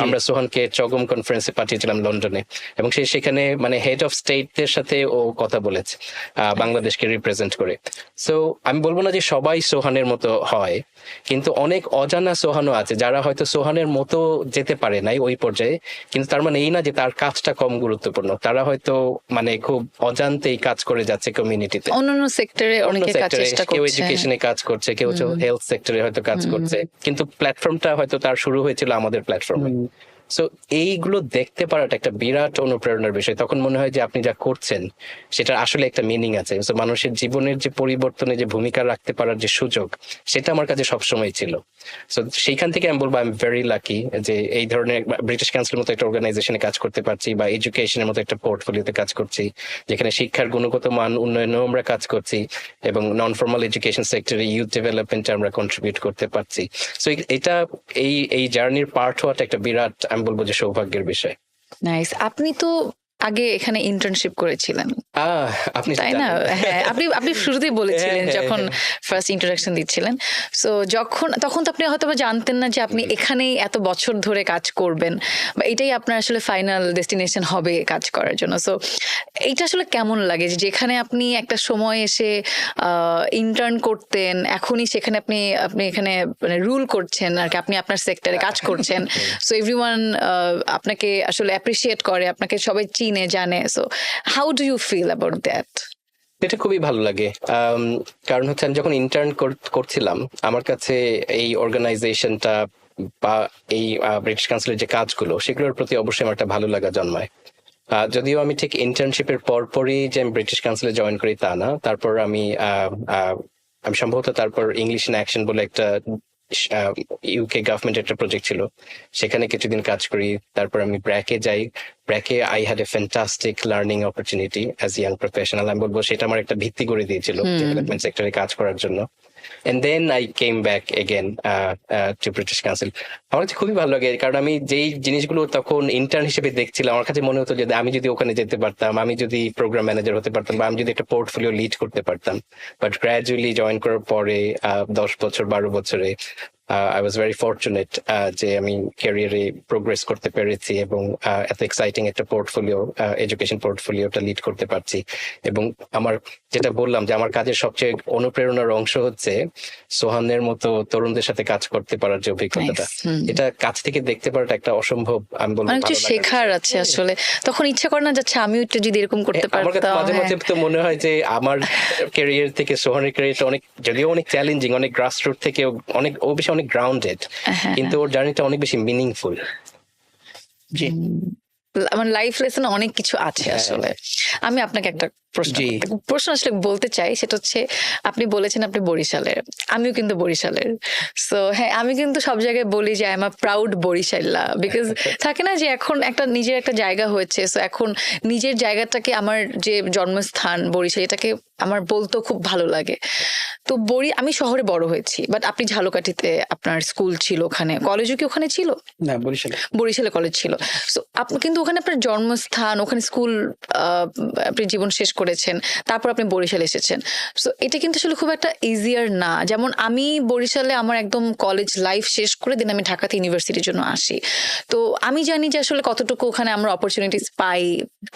আমরা সোহানকে চগম কনফারেন্সে পাঠিয়েছিলাম লন্ডনে, এবং সে সেখানে মানে হেড অফ স্টেটদের সাথে ও কথা বলেছে বাংলাদেশকে রিপ্রেজেন্ট করে। সো আমি বলবো না যে সবাই সোহানের মতো হয়, কিন্তু অনেক অজানা সোহানও আছে যারা হয়তো সোহানের মতো যেতে পারে নাই ওই পর্যায়ে, কিন্তু তার মানে এই না যে তার কাজটা কম গুরুত্বপূর্ণ। তারা হয়তো মানে খুব অজান্তেই কাজ করে যাচ্ছে কমিউনিটিতে, অন্যান্য সেক্টরে অনেকে কাজ চেষ্টা করছে, কেউ এডুকেশনে কাজ করছে, কেউ হেলথ সেক্টরে হয়তো কাজ করছে, কিন্তু প্ল্যাটফর্মটা হয়তো তার শুরু হয়েছিল আমাদের প্ল্যাটফর্মে। সো এইগুলো দেখতে পারাটা একটা বিরাট অনুপ্রেরণার বিষয়। তখন মনে হয় যে আপনি যা করছেন সেটা আসলে একটা মিনিং আছে। সো মানুষের জীবনের যে পরিবর্তনে যে ভূমিকা রাখতে পারার যে সুযোগ, সেটা আমার কাছে সবসময় ছিল। সো সেইখান থেকে আমি বলবো আই এম ভেরি লাকি যে এই ধরনের ব্রিটিশ কাউন্সিলের মতো একটা অর্গানাইজেশনে কাজ করতে পারছি, বা এডুকেশনের মতো একটা পোর্টফোলিওতে কাজ করছি, যেখানে শিক্ষার গুণগত মান উন্নয়নেও আমরা কাজ করছি, এবং নন ফর্মাল এডুকেশন সেক্টরে ইউথ ডেভেলপমেন্টে আমরা কন্ট্রিবিউট করতে পারছি। সো এটা এই জার্নির পার্ট হওয়াটা একটা বিরাট, আমি বলবো যে সৌভাগ্যের বিষয়। নাইস। আপনি তো আগে এখানে ইন্টার্নশিপ করেছিলেন, আপনি তাই না? হ্যাঁ, আপনি শুরুতেই বলেছিলেন যখন ফার্স্ট ইন্ট্রোডাকশন দিচ্ছিলেন। সো তখন তো আপনি হয়তো জানতেন না যে আপনি এখানেই এত বছর ধরে কাজ করবেন, বা এটাই আপনার আসলে ফাইনাল ডেস্টিনেশন হবে কাজ করার জন্য। সো এইটা আসলে কেমন লাগে যে যেখানে আপনি একটা সময় এসে ইন্টার্ন করতেন, এখনই সেখানে আপনি এখানে মানে রুল করছেন আর কি, আপনি আপনার সেক্টরে কাজ করছেন। সো এভরিওয়ান আপনাকে আসলে অ্যাপ্রিসিয়েট করে, আপনাকে সবাই চিনে জানে। So how do you feel about that? এটা খুবই ভালো লাগে, কারণ হচ্ছে আমি যখন ইন্টার্ন করছিলাম আমার কাছে এই অর্গানাইজেশনটা বা এই ব্রিটিশ কাউন্সিলের যে কাজগুলো সেগুলোর প্রতি অবশ্যই আমার একটা ভালো লাগা জন্মায়। যদিও আমি ঠিক ইন্টার্নশিপের পরপরই যে আমি ব্রিটিশ কাউন্সিলে জয়েন করি তা না, তারপর আমি আমি সম্ভবত তারপর ইংলিশ ইন অ্যাকশন বলে একটা ইউকে গভর্নমেন্ট একটা প্রজেক্ট ছিল, সেখানে কিছুদিন কাজ করি। তারপর আমি ব্র্যাকে যাই। ব্র্যাকে I had a fantastic learning opportunity as young professional. আমি বলবো সেটা আমার একটা ভিত্তি করে দিয়েছিল ডেভেলপমেন্ট সেক্টরে কাজ করার জন্য। And then I came back again to British Council. আমার কাছে খুবই ভালো লাগে, কারণ আমি যেই জিনিসগুলো তখন ইন্টার্ন হিসেবে দেখছিলাম, আমার কাছে মনে হতো যে আমি যদি ওখানে যেতে পারতাম, আমি যদি প্রোগ্রাম ম্যানেজার হতে পারতাম, বা আমি যদি একটা পোর্টফোলিও লিড করতে পারতাম। বাট গ্র্যাজুয়ালি জয়েন করার পরে 10 বছর 12 বছরে I was very fortunate যে আমি ক্যারিয়ারে প্রোগ্রেস করতে পেরেছি এবং এত এক্সাইটিং একটা পোর্টফোলিও, এডুকেশন পোর্টফোলিওটা লিড করতে পারছি। এবং আমার যেটা বললাম যে আমার কাজের সবচেয়ে অনুপ্রেরণার অংশ হচ্ছে সোহানের মতো তরুণদের সাথে কাজ করতে পারার যে অভিজ্ঞতাটা, এটা কাছ থেকে দেখতে পারাটা একটা অসম্ভব, আমি বলবো অনেক কিছু ভালো লাগার শেখার বিষয়। আছে আসলে। তখন ইচ্ছা করে না যাচ্ছে আমিও একটু যদি এরকম করতে আমার কাছে পারতাম। মাঝে মাঝে তো মনে হয় যে আমার ক্যারিয়ার থেকে সোহানের ক্যারিয়ারটা অনেক, যদিও অনেক চ্যালেঞ্জিং, অনেক গ্রাসরুট থেকে অনেক, ও বেশি অনেক গ্রাউন্ডেড, কিন্তু ওর জার্নিটা অনেক বেশি মিনিংফুল। জি আমার লাইফ লেসন অনেক কিছু আছে আসলে। আমি আপনাকে একটা জি। প্রশ্ন আসলে বলতে চাই, সেটা হচ্ছে আপনি বলেছেন আপনি বরিশালের, আমিও কিন্তু বরিশালের। সো হ্যাঁ, আমি কিন্তু সব জায়গায় বলি যে আই এম আ প্রাউড বরিশাল্লা, বিকজ থাকে না যে এখন একটা নিজের একটা জায়গা হয়েছে, সো এখন নিজের জায়গাটাকে, আমার যে জন্মস্থান বরিশাল, এটাকে আমার বলতেও খুব ভালো লাগে। তো আমি শহরে বড় হয়েছি, বাট আপনি ঝালকাঠিতে আপনার স্কুল ছিল, ওখানে কলেজও কি ওখানে ছিল? না, বরিশালে। বরিশালে কলেজ ছিল। সো আপনি কিন্তু ওখানে আপনার জন্মস্থান, ওখানে স্কুল, আপনি জীবন শেষ করেছেন, তারপর আপনি বরিশালে এসেছেন। সো এটা কিন্তু আসলে খুব একটা ইজিয়ার না। যেমন আমি বরিশালে আমার একদম কলেজ লাইফ শেষ করে দিন আমি ঢাকাতে ইউনিভার্সিটির জন্য আসি। তো আমি জানি যে আসলে কতটুকু ওখানে আমরা অপরচুনিটিস পাই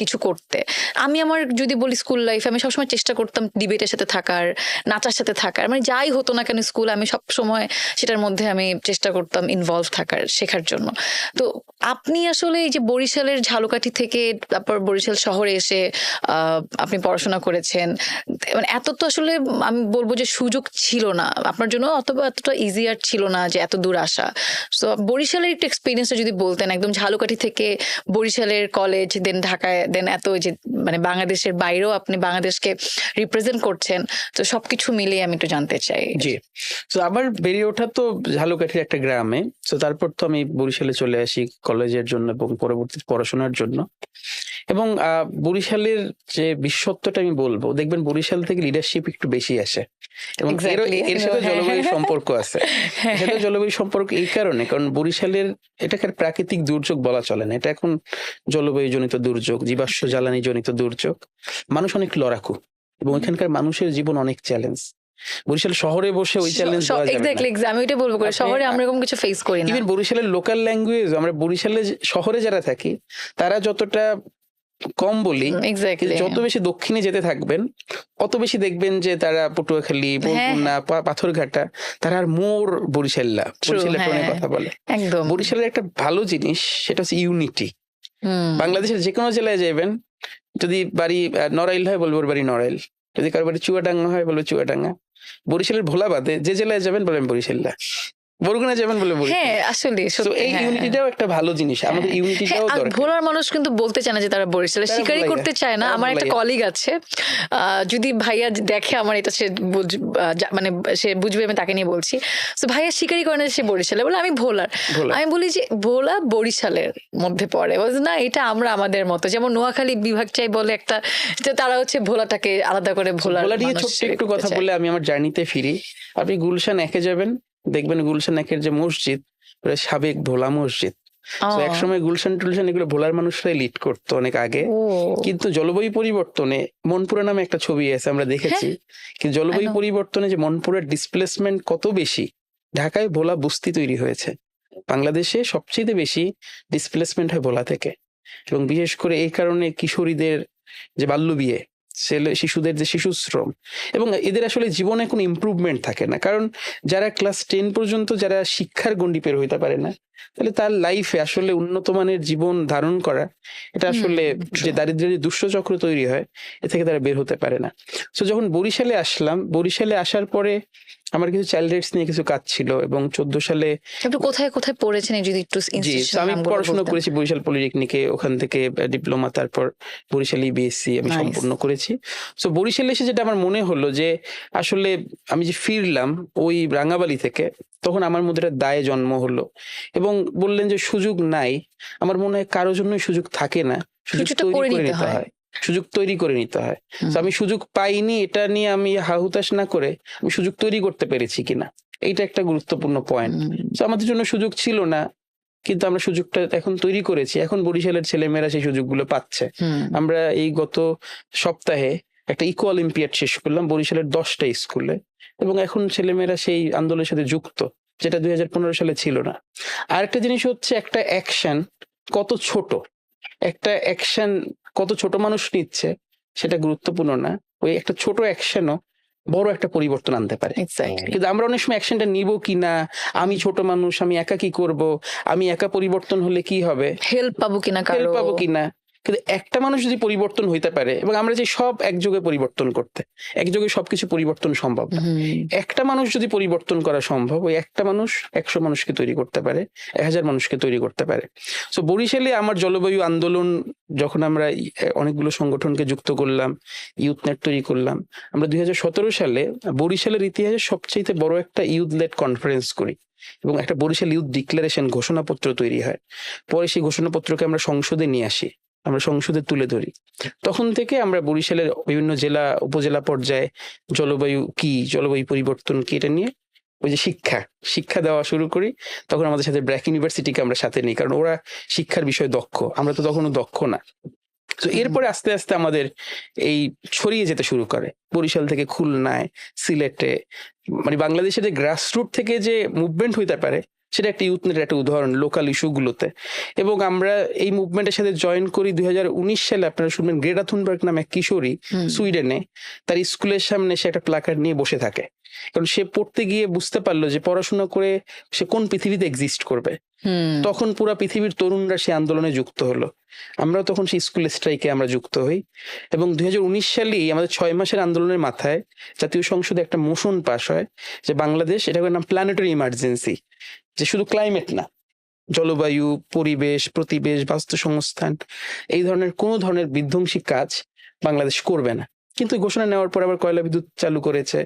কিছু করতে। আমি আমার যদি বলি স্কুল লাইফে আমি সবসময় চেষ্টা করতাম ডিবেটের সাথে থাকার, নাচার সাথে থাকার, মানে যাই হতো না কেন স্কুল, আমি সবসময় সেটার মধ্যে আমি চেষ্টা করতাম ইনভলভ থাকার, শেখার জন্য। তো আপনি আসলে এই যে বরিশালের ঝালকাঠি থেকে তারপর বরিশাল শহরে এসে আপনি পড়াশোনা করেছেন, মানে এত তো আসলে আমি বলবো যে সুযোগ ছিল না আপনার জন্য, অথবা এতটা ইজিয়ার ছিল না যে এত দূর আসা। সো বরিশালের একটু এক্সপিরিয়েন্সটা যদি বলতেন, একদম ঝালকাঠি থেকে বরিশালের কলেজ, দেন ঢাকায়, দেন এত যে মানে বাংলাদেশের বাইরেও আপনি বাংলাদেশকে রিপ্রেজেন্ট করছেন, তো সবকিছু মিলিয়ে আমি একটু জানতে চাই। জি, তো আমার বেড়ে ওঠা তো ঝালকাঠির একটা গ্রামে। তো তারপর তো আমি বরিশালে চলে আসি কলেজের জন্য এবং পরবর্তী পড়াশোনার জন্য। এবং বরিশালের যে বিশ্বত্বটা আমি বলবো, দেখবেন বরিশাল থেকে লিডারশিপ একটু বেশি আসে, এবং এর সাথে জলবায়ু সম্পর্ক আছে। এর সাথে জলবায়ু সম্পর্ক এই কারণে, কারণ বরিশালের এটাকে প্রাকৃতিক দুর্যোগ বলা চলে না, এটা এখন জলবায়ু জনিত দুর্যোগ, জীবাশ্ম জ্বালানি জনিত দুর্যোগ। মানুষ অনেক লড়াকু এবং এখানকার মানুষের জীবন অনেক চ্যালেঞ্জ। বরিশাল শহরে বসে ওই চ্যালেঞ্জ দেওয়া যাবে না। এক্স্যাক্টলি, আমি ওইটা বলবো করে শহরে আমরা এরকম কিছু ফেস করি না। ইভেন বরিশালের লোকাল ল্যাঙ্গুয়েজ আমরা বরিশালে শহরে যারা থাকি তারা যতটা কম বলি, এক্স্যাক্টলি, যত বেশি দক্ষিণে যেতে থাকবেন অত বেশি দেখবেন যে তারা পটুয়াখালী, বরগুনা, পাথরঘাটা, তারা আর মোর বরিশাল্লা, বরিশালের টোনে কথা বলে। একদম বরিশালের একটা ভালো জিনিস সেটা হচ্ছে ইউনিটি। বাংলাদেশের যে কোনো জেলায় যাবেন, যদি বাড়ি নড়াইল হয় বলবো বাড়ি নড়াইল, যদি কারো বাড়ি চুয়াডাঙ্গা হয় বলবো চুয়াডাঙ্গা। বরিশালের ভোলা বাদে যে জেলায় যাবেন বলেন বরিশাল্লা, বরগুনা যাবেন বলে বরিশাল। হ্যাঁ, আসলে তো এই ইউনিটিটাও একটা ভালো জিনিস, আমাদের ইউনিটিটাও দরকার। ভোলার মানুষ কিন্তু বলতে চায় না যে তারা বরিশালে, স্বীকারই করতে চায় না। আমার একটা কলিগ আছে, যদি ভাইয়া দেখে আমার এটা, সে মানে সে বুঝবে আমি তাকে নিয়ে বলছি। তো ভাইয়া স্বীকারই করে না সে বরিশালে, বলে আমি ভোলার। আমি বলি যে ভোলা বরিশালের মধ্যে পড়ে, বলছে না এটা আমরা আমাদের মতো, যেমন নোয়াখালী বিভাগ চাই বলে একটা, যে তারা হচ্ছে ভোলাটাকে আলাদা করে ভোলা নিয়ে ছোট্ট একটু কথা বলে আমি আমার জার্নিতে ফিরি। আপনি গুলশান একে যাবেন, দেখবেন গুলশান একের যে মসজিদ সাবেক ভোলা মসজিদ। একসময় গুলশান টুলশান এগুলো ভোলার মানুষরাই লিড করতো অনেক আগে, কিন্তু জলবায়ু পরিবর্তনে মনপুরা নামে একটা ছবি আছে আমরা দেখেছি, কিন্তু জলবায়ু পরিবর্তনে যে মনপুরার ডিসপ্লেসমেন্ট কত বেশি, ঢাকায় ভোলা বস্তি তৈরি হয়েছে। বাংলাদেশে সবচেয়ে বেশি ডিসপ্লেসমেন্ট হয় ভোলা থেকে, এবং বিশেষ করে এই কারণে কিশোরীদের যে বাল্য বিয়ে, শিশুদের যে শিশু শ্রম, এবং এদের আসলে জীবনে কোনো ইমপ্রুভমেন্ট থাকে না। কারণ যারা ক্লাস 10 পর্যন্ত যারা শিক্ষার গণ্ডি পের হইতে পারে না, তাহলে তার লাইফে আসলে উন্নত মানের জীবন ধারণ করা, এটা আসলে যে দারিদ্র্যের যে দুষ্টচক্র তৈরি হয় এ থেকে তারা বের হতে পারে না। তো যখন বরিশালে আসলাম, বরিশালে আসার পরে আমার কিছু চাইল্ড রাইটস নিয়ে কিছু কাজ ছিল, এবং 14 সালে আপনি কোথায় কোথায় পড়েছেন এই যদি একটু জি institution আমি নামগুলো পড়াশোনা বলতেন। করেছি বরিশাল পলিটেকনিকে, ওখান থেকে ডিপ্লোমা, তারপর বরিশাল বিএসসি আমি Nice. সম্পূর্ণ করেছি। সো বরিশালে এসে যেটা আমার মনে হলো যে আসলে আমি যে ফিরলাম ওই রাঙাবালি থেকে, তখন আমার মধ্যে একটা দায়ে জন্ম হলো, এবং বললেন যে সুযোগ নাই। আমার মনে হয় কারোর জন্যই সুযোগ থাকে না, সুযোগ কিছুটা তৈরি করে করে নিতে নিতে হয়। হয়, সুযোগ তৈরি করে নিতে হয়। হুম। তো আমি সুযোগ পাইনি এটা নিয়ে আমি হাহুতাশ না করে আমি সুযোগ তৈরি করতে পেরেছি কিনা, এইটা একটা গুরুত্বপূর্ণ পয়েন্ট। হুম। তো আমাদের জন্য সুযোগ ছিল না, কিন্তু আমরা সুযোগটা এখন তৈরি করেছি। এখন বরিশালের ছেলেমেয়েরা সেই সুযোগগুলো পাচ্ছে। হুম। আমরা এই গত সপ্তাহে একটা ইকো অলিম্পিয়াড শেষ করলাম বরিশালের 10টা স্কুলে, এবং এখন ছেলেমেয়েরা সেই আন্দোলনের সাথে যুক্ত, যেটা 2015 সালে ছিল না। আরেকটা জিনিস হচ্ছে একটা অ্যাকশন কত ছোট, একটা অ্যাকশন কত ছোট মানুষ নিচ্ছে সেটা গুরুত্বপূর্ণ না, ওই একটা ছোট অ্যাকশনও বড় একটা পরিবর্তন আনতে পারে। এক্স্যাক্টলি। কিন্তু আমরা অনেক সময় অ্যাকশনটা নিব কিনা, আমি ছোট মানুষ, আমি একা কি করব, আমি একা পরিবর্তন হলে কি হবে, হেল্প পাবো কিনা হেল্প কারো। পাবো কিনা। কিন্তু একটা মানুষ যদি পরিবর্তন হইতে পারে, এবং আমরা যে সব একযোগে পরিবর্তন করতে, একযোগে সবকিছু পরিবর্তন সম্ভব না। হুম। একটা মানুষ যদি পরিবর্তন করা সম্ভব, ওই একটা মানুষ 100 মানুষকে তৈরি করতে পারে, 1000 মানুষকে তৈরি করতে পারে। সো বরিশালে আমার জলবায়ু আন্দোলন, যখন আমরা অনেকগুলো সংগঠনকে যুক্ত করলাম, ইউথ নেট তৈরি করলাম, আমরা 2017 সালে বরিশালের ইতিহাসে সবচেয়ে বড় একটা ইউথ লেড কনফারেন্স করি, এবং একটা বরিশাল ইউথ ডিক্লারেশন ঘোষণাপত্র তৈরি হয়। পরে সেই ঘোষণাপত্রকে আমরা সংসদে নিয়ে আসি, আমরা সংসদে তুলে ধরি। তখন থেকে আমরা বরিশালের বিভিন্ন জেলা উপজেলা পর্যায়ে জলবায়ু কি, জলবায়ু পরিবর্তন কি, এটা নিয়ে ওই যে শিক্ষা দেওয়া শুরু করি। তখন আমাদের সাথে ব্র্যাক ইউনিভার্সিটিকে আমরা সাথে নিই, কারণ ওরা শিক্ষার বিষয়ে দক্ষ, আমরা তো তখনও দক্ষ না। তো এরপরে আস্তে আস্তে আমাদের এই ছড়িয়ে যেতে শুরু করে, বরিশাল থেকে খুলনায়, সিলেটে, মানে বাংলাদেশের যে গ্রাসরুট থেকে যে মুভমেন্ট হইতে পারে, সেটা একটা ইউথ নেটের একটা উদাহরণ লোকাল ইস্যুগুলোতে। এবং আমরা এই মুভমেন্টের সাথে জয়েন করি 2019 সালে। আপনারা শুনবেন গ্রেটা থুনবার্গ নামে এক কিশোরী হুম। সুইডেনে তার স্কুলের সামনে সে একটা প্ল্যাকার্ড নিয়ে বসে থাকে, কারণ সে পড়তে গিয়ে বুঝতে পারলো যে পড়াশোনা করে সে কোন পৃথিবীতে এক্সিস্ট করবে। হুম। তখন পুরা পৃথিবীর তরুণরা সেই আন্দোলনে যুক্ত হলো, আমরা তখন সেই স্কুল স্ট্রাইকে আমরা যুক্ত হই। এবং 2019 সালেই আমাদের 6 মাসের আন্দোলনের মাথায় জাতীয় সংসদে একটা মোশন পাস হয় যে বাংলাদেশ, এটাকে নাম প্ল্যানেটারি ইমার্জেন্সি, যে শুধু ক্লাইমেট না, জলবায়ু, পরিবেশ, প্রতিবেশ, বাস্তুসংস্থান, এই ধরনের কোনো ধরনের বিধ্বংসী কাজ বাংলাদেশ করবে না। কিন্তু এই ঘোষণা নেওয়ার পর আবার কয়লা বিদ্যুৎ চালু করেছে,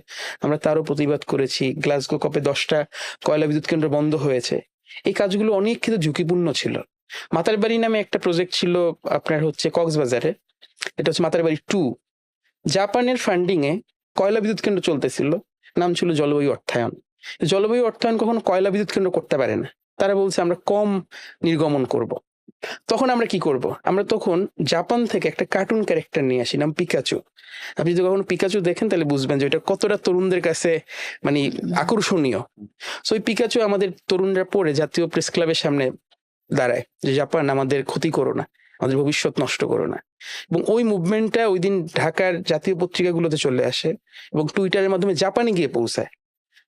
আমরা তারও প্রতিবাদ করেছি। গ্লাসগো কপে 10টা কয়লা বিদ্যুৎ কেন্দ্র বন্ধ হয়েছে। এই কাজগুলো অনেক কিন্তু ঝুঁকিপূর্ণ ছিল। মাতারবাড়ি নামে একটা প্রজেক্ট ছিল আপনার হচ্ছে কক্সবাজারে, এটা হচ্ছে মাতারবাড়ি 2, জাপানের ফান্ডিং এ কয়লা বিদ্যুৎ কেন্দ্র চলতেছিল, নাম ছিল জলবায়ু অর্থায়ন। জলবায়ু অর্থায়ন কখনো কয়লা বিদ্যুৎ কেন্দ্র করতে পারে না, তারা বলছে আমরা কম নির্গমন করব। তখন আমরা কি করব, আমরা তখন জাপান থেকে একটা কার্টুন ক্যারেক্টার নিয়ে আসি, নাম পিকাচু। আপনি যদি কখনো পিকাচু দেখেন তাহলে বুঝবেন যে এটা কতটা তরুণদের কাছে মানে আকর্ষণীয়। সো ওই পিকাচু আমাদের তরুণরা পড়ে জাতীয় প্রেস ক্লাবের সামনে দাঁড়ায় যে জাপান আমাদের ক্ষতি করো না, আমাদের ভবিষ্যৎ নষ্ট করো না। এবং ওই মুভমেন্টটা ওই দিন ঢাকার জাতীয় পত্রিকাগুলোতে চলে আসে এবং টুইটারের মাধ্যমে জাপানে গিয়ে পৌঁছায়।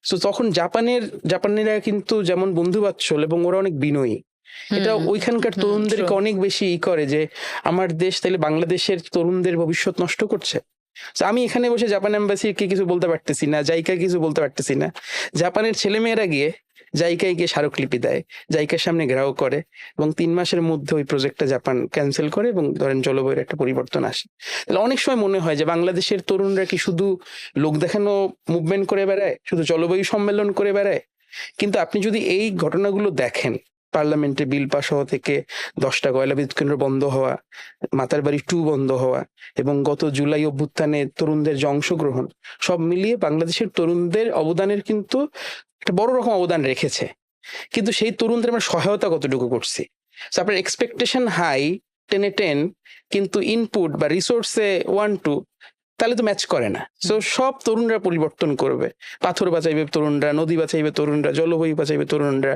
সো তখন জাপানিরা কিন্তু যেমন বন্ধুবাৎসল এবং ওরা অনেক বিনয়ী, এটা ওইখানকার তরুণদেরকে অনেক বেশি করে যে আমার দেশ তাহলে বাংলাদেশের তরুণদের ভবিষ্যৎ নষ্ট করছে। আমি এখানে বসে জাপান এম্বাসিকে কিছু বলতে পারতেছি না, জাইকাকে কিছু বলতে পারতেছি না। জাপানের ছেলেমেয়েরা গিয়ে জাইকায় গিয়ে স্মারকলিপি দেয়, জাইকার সামনে ঘেরাও করে, এবং 3 মাসের মধ্যে ওই প্রজেক্টটা জাপান ক্যান্সেল করে এবং ধরেন জলবায়ুর একটা পরিবর্তন আসে। তাহলে অনেক সময় মনে হয় যে বাংলাদেশের তরুণরা কি শুধু লোক দেখানো মুভমেন্ট করে বেড়ায়, শুধু জলবায়ু সম্মেলন করে বেড়ায়? কিন্তু আপনি যদি এই ঘটনাগুলো দেখেন, পার্লামেন্টে বিল পাস হওয়া থেকে 10টা কয়লা বিদ্যুৎ কেন্দ্র বন্ধ হওয়া, মাতারবাড়ি 2 বন্ধ হওয়া, এবং গত জুলাই অভ্যুত্থানে তরুণদের যে অংশগ্রহণ, সব মিলিয়ে বাংলাদেশের তরুণদের অবদানের কিন্তু একটা বড় রকম অবদান রেখেছে। কিন্তু সেই তরুণদের আমরা সহায়তা কতটুকু করছি? আপনার এক্সপেকটেশন হাই 10-এ 10, কিন্তু ইনপুট বা রিসোর্সে 1-2, তাহলে তো ম্যাচ করে না। সো সব তরুণরা পরিবর্তন করবে, পাথর বাঁচাইবে তরুণরা, নদী বাঁচাইবে তরুণরা, জলবায়ু বাঁচাইবে তরুণরা,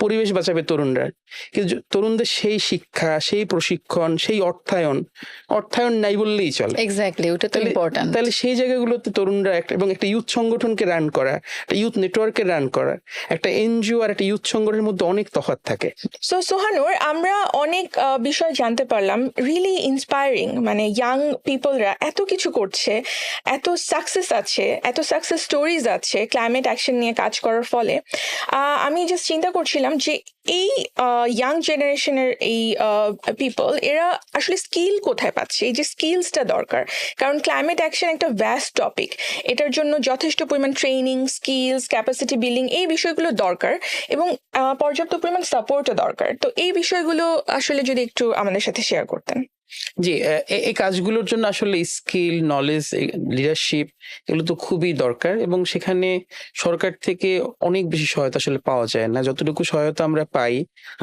পরিবেশ বাঁচাবে তরুণরা। কিন্তু তরুণদের সেই শিক্ষা, সেই প্রশিক্ষণ, সেই অর্থায়ন নাই বললেই চলে। এক্স্যাক্টলি, ওটা তো ইম্পর্টেন্ট। তাহলে সেই জায়গাগুলোতে তরুণরা এবং একটা ইউথ সংগঠনকে রান করা, একটা ইউথ নেটওয়ার্কে রান করা, একটা এনজিও আর একটা ইউথ সংগঠনের মধ্যে অনেক তফাৎ থাকে। সো সোহানুর, আমরা অনেক বিষয় জানতে পারলাম, রিয়েলি ইন্সপায়ারিং। মানে ইয়াং পিপলরা এত কিছু করছে, আছে, এত সাকসেস আছে, এত সাকসেস স্টোরিজ আছে ক্লাইমেট অ্যাকশন নিয়ে কাজ করার ফলে। আমি জাস্ট চিন্তা করছিলাম যে এই ইয়াং জেনারেশনের এই পিপল এরা আসলে স্কিল কোথায় পাচ্ছে, এই যে স্কিলসটা দরকার, কারণ ক্লাইমেট অ্যাকশন একটা ভ্যাস্ট টপিক, এটার জন্য যথেষ্ট পরিমাণ ট্রেনিং, স্কিলস, ক্যাপাসিটি বিল্ডিং এই বিষয়গুলো দরকার এবং পর্যাপ্ত পরিমাণ সাপোর্টও দরকার। তো এই বিষয়গুলো আসলে যদি একটু আমাদের সাথে শেয়ার করতেন। জি, এই কাজগুলোর জন্য আসলে স্কিল, নলেজ, লিডারশিপ এগুলো তো খুবই দরকার, এবং সেখানে সরকার থেকে অনেক বেশি সহায়তা আসলে পাওয়া যায় না। যতটুকু সহায়তা আমরা পাই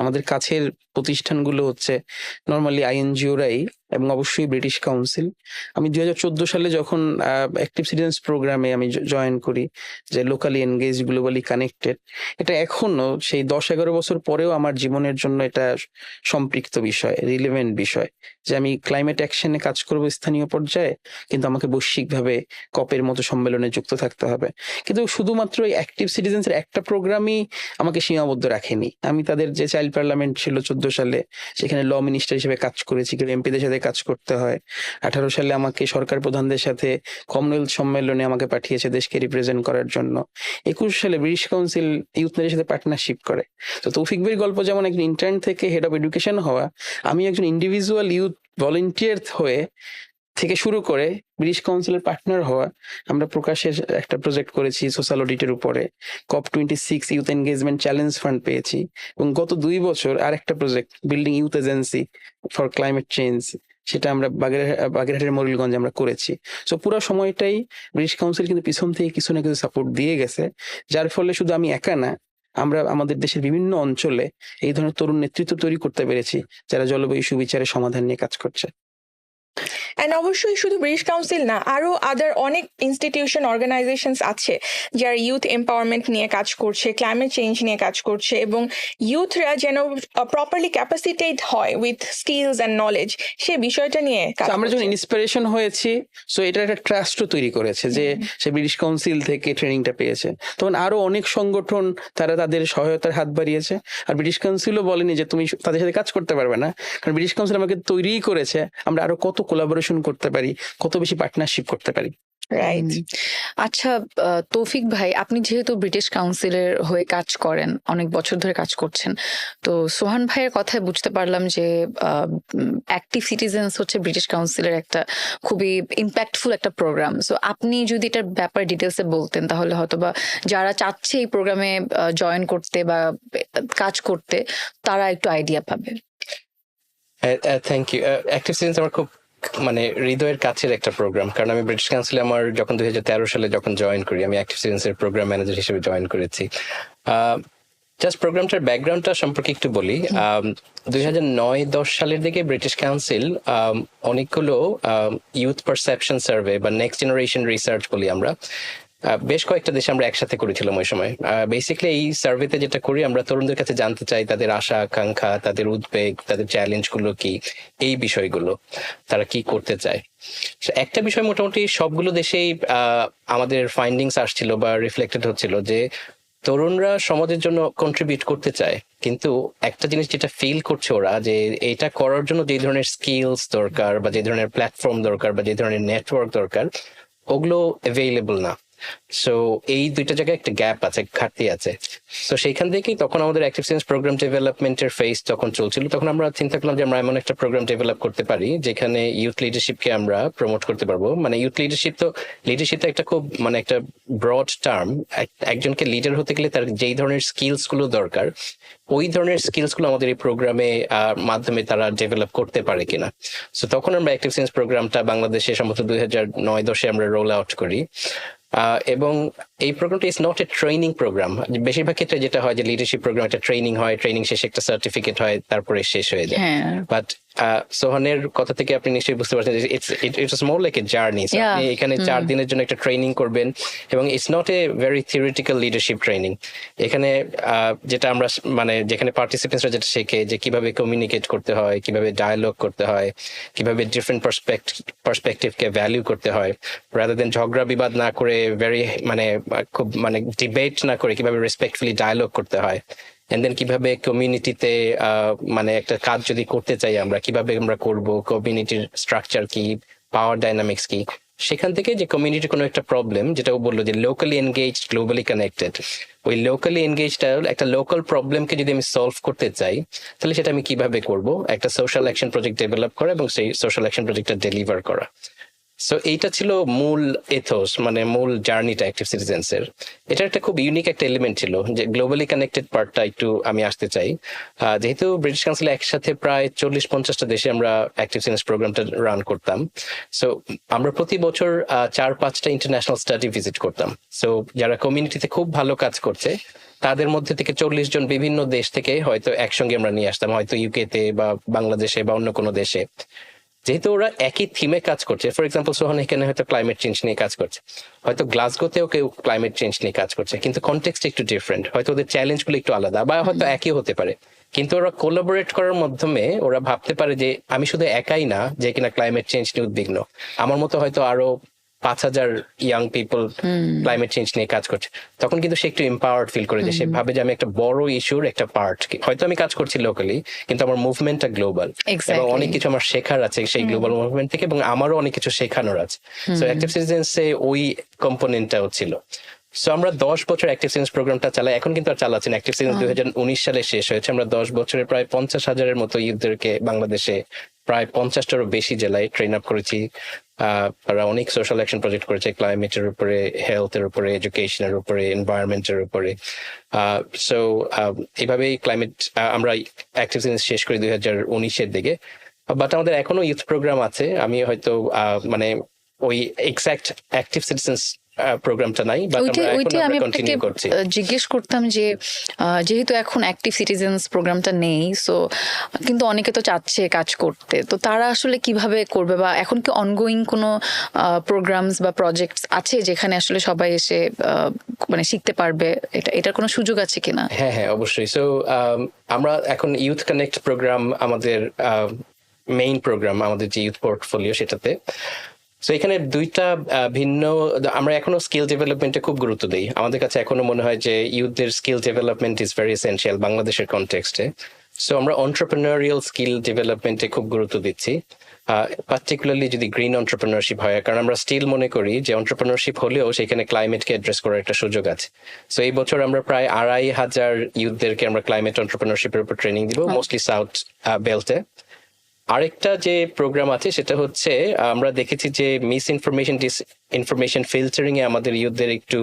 আমাদের কাছের প্রতিষ্ঠানগুলো হচ্ছে নর্মালি আইএনজিওরাই এবং অবশ্যই ব্রিটিশ কাউন্সিল। আমি 2014 সালে যখন অ্যাক্টিভ সিটিজেন্স প্রোগ্রামে আমি জয়েন করি, যে লোকালি এনগেজ, গ্লোবালি কানেক্টেড, এটা এখনো সেই 10-11 বছর পরেও আমার জীবনের জন্য এটা সম্পৃক্ত বিষয়, রিলেভেন্ট বিষয়, যে আমি ক্লাইমেট অ্যাকশনে কাজ করব স্থানীয় পর্যায়ে, কিন্তু আমাকে বৈশ্বিকভাবে কপের মতো সম্মেলনে যুক্ত থাকতে হবে। কিন্তু শুধুমাত্র এই অ্যাক্টিভ সিটিজেন্সের একটা প্রোগ্রামই আমাকে সীমাবদ্ধ রাখেনি। আমি তাদের যে চাইল্ড পার্লামেন্ট ছিল 14 সালে, সেখানে ল মিনিস্টার হিসেবে কাজ করেছি, কিন্তু এমপিদের সাথে কাজ করতে হয়। 18 সালে আমাকে সরকার প্রধানদের সাথে কমনওয়েলথ সম্মেলনে আমাকে পাঠিয়েছে দেশকে রিপ্রেজেন্ট করার জন্য। 21 সালে ব্রিটিশ কাউন্সিল ইউথদের সাথে পার্টনারশিপ করে। তো তৌফিক ভাইয়ের গল্প যেমন একজন ইন্টার্ন থেকে হেড অফ এডুকেশন হওয়া, আমি একজন ইন্ডিভিজুয়াল ইউথ ভলেন্টিয়ার হয়ে থেকে শুরু করে ব্রিটিশ কাউন্সিলের পার্টনার হওয়া। আমরা প্রকাশের একটা প্রজেক্ট করেছি সোশ্যাল অডিটের উপরে, COP26 youth engagement challenge fund পেয়েছি, এবং গত 2 বছর আর একটা project building youth agency for climate change, সেটা আমরা বাগেরহাটের মরিলগঞ্জে আমরা করেছি। সো পুরো সময়টাই ব্রিটিশ কাউন্সিল কিন্তু পিছন থেকে কিছু না কিছু সাপোর্ট দিয়ে গেছে, যার ফলে শুধু আমি একা না, আমরা আমাদের দেশের বিভিন্ন অঞ্চলে এই ধরনের তরুণ নেতৃত্ব তৈরি করতে পেরেছি যারা জলবায়ু সুবিচারের সমাধান নিয়ে কাজ করছে। অ্যান্ড অবশ্যই শুধু ব্রিটিশ কাউন্সিল না, আরও আদার অনেক ইনস্টিটিউশন, অর্গানাইজেশনস আছে যারা ইউথ এম্পাওয়ারমেন্ট নিয়ে কাজ করছে, ক্লাইমেট চেঞ্জ নিয়ে কাজ করছে, এবং ইউথরা যেন প্রপারলি ক্যাপাসিটেড হয় উইথ স্কিলস অ্যান্ড নলেজ, সে বিষয়টা নিয়ে কাজ আমরা যখন করছে। ইন্সপিরেশন হয়েছি, সো এটা একটা ট্রাস্টও তৈরি করেছে যে সে ব্রিটিশ কাউন্সিল থেকে ট্রেনিংটা পেয়েছে। তখন আরো অনেক সংগঠন তারা তাদের সহায়তার হাত বাড়িয়েছে, আর ব্রিটিশ কাউন্সিলও বলেনি যে তুমি তাদের সাথে কাজ করতে পারবে না, কারণ ব্রিটিশ কাউন্সিল আমাকে তৈরিই করেছে আমরা আরো কত কোলাবোরেশন করতে পারি, কত বেশি পার্টনারশিপ করতে পারি। রাইট। আচ্ছা, তৌফিক ভাই, আপনি যেহেতু ব্রিটিশ কাউন্সিলের হয়ে কাজ করেন, অনেক বছর ধরে কাজ করছেন, তো সোহান ভাইয়ের কথায় বুঝতে পারলাম যে অ্যাক্টিভ সিটিজেন্স হচ্ছে ব্রিটিশ কাউন্সিলের একটা খুবই ইম্প্যাক্টফুল একটা প্রোগ্রাম। সো আপনি যদি এটার ব্যাপারে ডিটেলসে বলতেন, তাহলে হয়তো বা যারা চাচ্ছে এই প্রোগ্রামে জয়েন করতে বা কাজ করতে, তারা একটু আইডিয়া পাবে। Thank you. অ্যাক্টিভ সিটিজেন্স আমার খুব মানে হৃদয়ের কাছের একটা প্রোগ্রাম, কারণ আমি ব্রিটিশ কাউন্সিলে আমার যখন 2013 সালে যখন জয়েন করি, আমি অ্যাক্টিভ সিটিজেন্সের প্রোগ্রাম ম্যানেজার হিসেবে জয়েন করেছি। জাস্ট প্রোগ্রামটার ব্যাকগ্রাউন্ডটা সম্পর্কে একটু বলি। 2009-10 সালের দিকে ব্রিটিশ কাউন্সিল অনেকগুলো ইউথ পারসেপশন সার্ভে বা নেক্সট জেনারেশন রিসার্চ বলি আমরা, বেশ কয়েকটা দেশে আমরা একসাথে করেছিলাম ওই সময়। বেসিক্যালি এই সার্ভেতে যেটা করি, আমরা তরুণদের কাছে জানতে চাই তাদের আশা আকাঙ্ক্ষা, তাদের উদ্বেগ, তাদের চ্যালেঞ্জগুলো কি, এই বিষয়গুলো তারা কি করতে চায়। একটা বিষয় মোটামুটি সবগুলো দেশেই আমাদের ফাইন্ডিংস আসছিল বা রিফ্লেক্টেড হচ্ছিল যে তরুণরা সমাজের জন্য কন্ট্রিবিউট করতে চায়, কিন্তু একটা জিনিস যেটা ফিল করছে ওরা, যে এটা করার জন্য যে ধরনের স্কিলস দরকার বা যে ধরনের প্ল্যাটফর্ম দরকার বা যে ধরনের নেটওয়ার্ক দরকার, ওগুলো অ্যাভেইলেবল না। সো এই দুইটা জায়গায় একটা গ্যাপ আছে, ঘাটতি আছে। তো সেইখান থেকেই তখন আমাদের অ্যাক্টিভ সিটিজেন্স প্রোগ্রাম ডেভেলপমেন্টের ফেজ যখন চলছিল, তখন আমরা চিন্তা করলাম যে আমরা এমন একটা প্রোগ্রাম ডেভেলপ করতে পারি যেখানে ইউথ লিডারশিপকে আমরা প্রমোট করতে পারবো। মানে ইউথ লিডারশিপ তো একটা খুব মানে একটা ব্রড টার্ম। একজনকে লিডার হতে গেলে তার যেই ধরনের স্কিলস গুলো দরকার, ওই ধরনের স্কিলস গুলো আমাদের এই প্রোগ্রামে মাধ্যমে তারা ডেভেলপ করতে পারে কিনা। সো তখন আমরা অ্যাক্টিভ সিটিজেন্স প্রোগ্রামটা বাংলাদেশে সম্ভবত 2009-10 আমরা রোল আউট করি। এবং এই প্রোগ্রামটা is not a training program. বেশিরভাগ ক্ষেত্রে যেটা হয় যে লিডারশিপ প্রোগ্রাম একটা ট্রেনিং হয়, ট্রেনিং শেষে একটা সার্টিফিকেট হয়, তারপরে শেষ হয়ে যায়। বাট সোহানের কথা থেকে আপনি নিশ্চয়ই বুঝতে পারছেন যে it's more like a journey. আপনি এখানে 4 দিনের জন্য একটা ট্রেনিং করবেন, এবং it's not a very theoretical leadership training. এখানে যেটা আমরা মানে যেখানে পার্টিসিপেন্টসরা যেটা শেখে যে কিভাবে কমিউনিকেট করতে হয়, কিভাবে ডায়ালগ করতে হয়, কিভাবে ডিফারেন্ট পার্সপেক্টিভকে ভ্যালু করতে হয়, রাদার দেন ঝগড়া বিবাদ না করে, ভেরি মানে খুব মানে ডিবেট না করে কিভাবে রেসপেক্টফুলি ডায়ালগ করতে হয়, এন্ড দেন কিভাবে কমিউনিটিতে মানে একটা কাজ যদি করতে চাই আমরা, কিভাবে আমরা করব, কমিউনিটির স্ট্রাকচার কি, পাওয়ার ডাইনামিক্স কি, সেখান থেকে যে কমিউনিটি কোনো একটা প্রবলেম, যেটা ও বললো যে লোকালি এনগেজড গ্লোবালি কানেক্টেড, ওই লোকালি এনগেজটা একটা লোকাল প্রবলেমকে যদি আমি সলভ করতে চাই তাহলে সেটা আমি কিভাবে করব, একটা সোশ্যাল অ্যাকশন প্রজেক্ট ডেভেলপ করা এবং সেই সোশ্যাল অ্যাকশন প্রজেক্টটা ডেলিভার করা। সো এইটা ছিল মূল এথোস, মানে মূল জার্নিটা অ্যাক্টিভ সিটিজেন্স এর। এটা একটা খুব ইউনিক একটা এলিমেন্ট ছিল যে গ্লোবালি কানেক্টেড পার্টটা একটু আমি আসতে চাই। যেহেতু ব্রিটিশ কাউন্সিলে একসাথে প্রায় 40-50টা দেশে আমরা অ্যাক্টিভ সিটিজেন্স প্রোগ্রামটা রান করতাম। সো আমরা প্রতি বছর 4-5টা ইন্টারন্যাশনাল স্টাডি ভিজিট করতাম। সো যারা কমিউনিটিতে খুব ভালো কাজ করছে তাদের মধ্যে থেকে 40 জন বিভিন্ন দেশ থেকে হয়তো একসঙ্গে আমরা নিয়ে আসতাম, হয়তো ইউকেতে বা বাংলাদেশে বা অন্য কোনো দেশে। যেহেতু ওরা একই থিমে কাজ করছে, ফর এক্সাম্পল সোহান এখানে হয়তো ক্লাইমেট চেঞ্জ নিয়ে কাজ করছে, হয়তো গ্লাসগোতেও কেউ ক্লাইমেট চেঞ্জ নিয়ে কাজ করছে, কিন্তু কনটেক্সট একটু ডিফারেন্ট, হয়তো ওদের চ্যালেঞ্জগুলো একটু আলাদা বা হয়তো একই হতে পারে, কিন্তু ওরা কোলাবোরেট করার মাধ্যমে ওরা ভাবতে পারে যে আমি শুধু একাই না যে কিনা ক্লাইমেট চেঞ্জ নিয়ে উদ্বিগ্ন, আমার মতো হয়তো আরো 5,000 ইয়াং পিপল ক্লাইমেট চেঞ্জ নিয়ে কাজ করছে। তখন কিন্তু সে একটু এম্পাওয়ার্ড ফিল করে, যে সে ভাবে যে আমি একটা বড় ইস্যুর একটা পার্ট, হয়তো আমি কাজ করছি লোকালি কিন্তু আমার মুভমেন্টটা গ্লোবাল এবং অনেক কিছু আমার শেখার আছে সেই গ্লোবাল মুভমেন্ট থেকে, এবং আমারও অনেক কিছু শেখানোর আছে। সো অ্যাক্টিভ সিটিজেন্সে ওই কম্পোনেন্টটাও ছিল। সো আমরা 10 বছর অ্যাক্টিভ সিটিজেন্স প্রোগ্রামটা চালাই, এখন কিন্তু আর চালাচ্ছি না। অ্যাক্টিভ সিটিজেন্স 2019 সালে শেষ হয়েছে। আমরা 10 বছরে প্রায় 50,000-এর মতো ইউথদেরকে বাংলাদেশে প্রায় 50টারও বেশি জেলায় ট্রেন আপ করেছি। তারা অনেক সোশ্যাল অ্যাকশন প্রজেক্ট করেছে ক্লাইমেটের উপরে, হেলথের উপরে, এডুকেশনের উপরে, এনভায়রনমেন্টের উপরে। সো এইভাবেই ক্লাইমেট আমরা অ্যাক্টিভ সিটিজেন্স শেষ করি 2019-এর দিকে। বাট আমাদের এখনো ইউথ প্রোগ্রাম আছে। আমি হয়তো মানে ওই এক্সাক্ট অ্যাক্টিভ সিটিজেন্স প্রোগ্রামটা নাই, বাট ওইটাই আমি কন্টিনিউ করছি। জিজ্ঞেস করতাম যে যেহেতু এখন অ্যাক্টিভ সিটিজেন্স প্রোগ্রামটা নেই, সো কিন্তু অনেকে তো চাচ্ছে কাজ করতে, তো তারা আসলে কিভাবে করবে, বা এখন কি অনগোয়িং কোনো প্রোগ্রামস বা প্রজেক্টস আছে যেখানে আসলে সবাই এসে মানে শিখতে পারবে, এটার কোনো সুযোগ আছে কিনা? হ্যাঁ হ্যাঁ, অবশ্যই। সো আমরা এখন ইউথ কানেক্ট প্রোগ্রাম আমাদের মেইন প্রোগ্রাম, আমাদের যে ইউথ পোর্টফোলিও সেটাতে। সো এখানে দুইটা ভিন্ন, আমরা এখনো স্কিল ডেভেলপমেন্টে খুব গুরুত্ব দিই। আমাদের কাছে এখনো মনে হয় যে ইউথদের skill development is very essential বাংলাদেশের কনটেক্সটে। সো আমরা এন্টারপ্রেনারিয়াল স্কিল ডেভেলপমেন্টে খুব গুরুত্ব দিচ্ছি, পার্টিকুলারলি যদি গ্রিন এন্টারপ্রেনারশিপ হয়, কারণ আমরা স্টিল মনে করি যে এন্টারপ্রেনারশিপ হলেও সেখানে ক্লাইমেটকে অ্যাড্রেস করার একটা সুযোগ আছে। সো এই বছর আমরা প্রায় 2,500 ইউথদেরকে আমরা ক্লাইমেট এন্টারপ্রেনারশিপের উপর ট্রেনিং দিব, মোস্টলি সাউথ বেল্টে। আরেকটা যে প্রোগ্রাম আছে সেটা হচ্ছে আমরা দেখেছি যে মিস ইনফরমেশন ফিল্টারিং এ আমাদের ইউথদের একটু,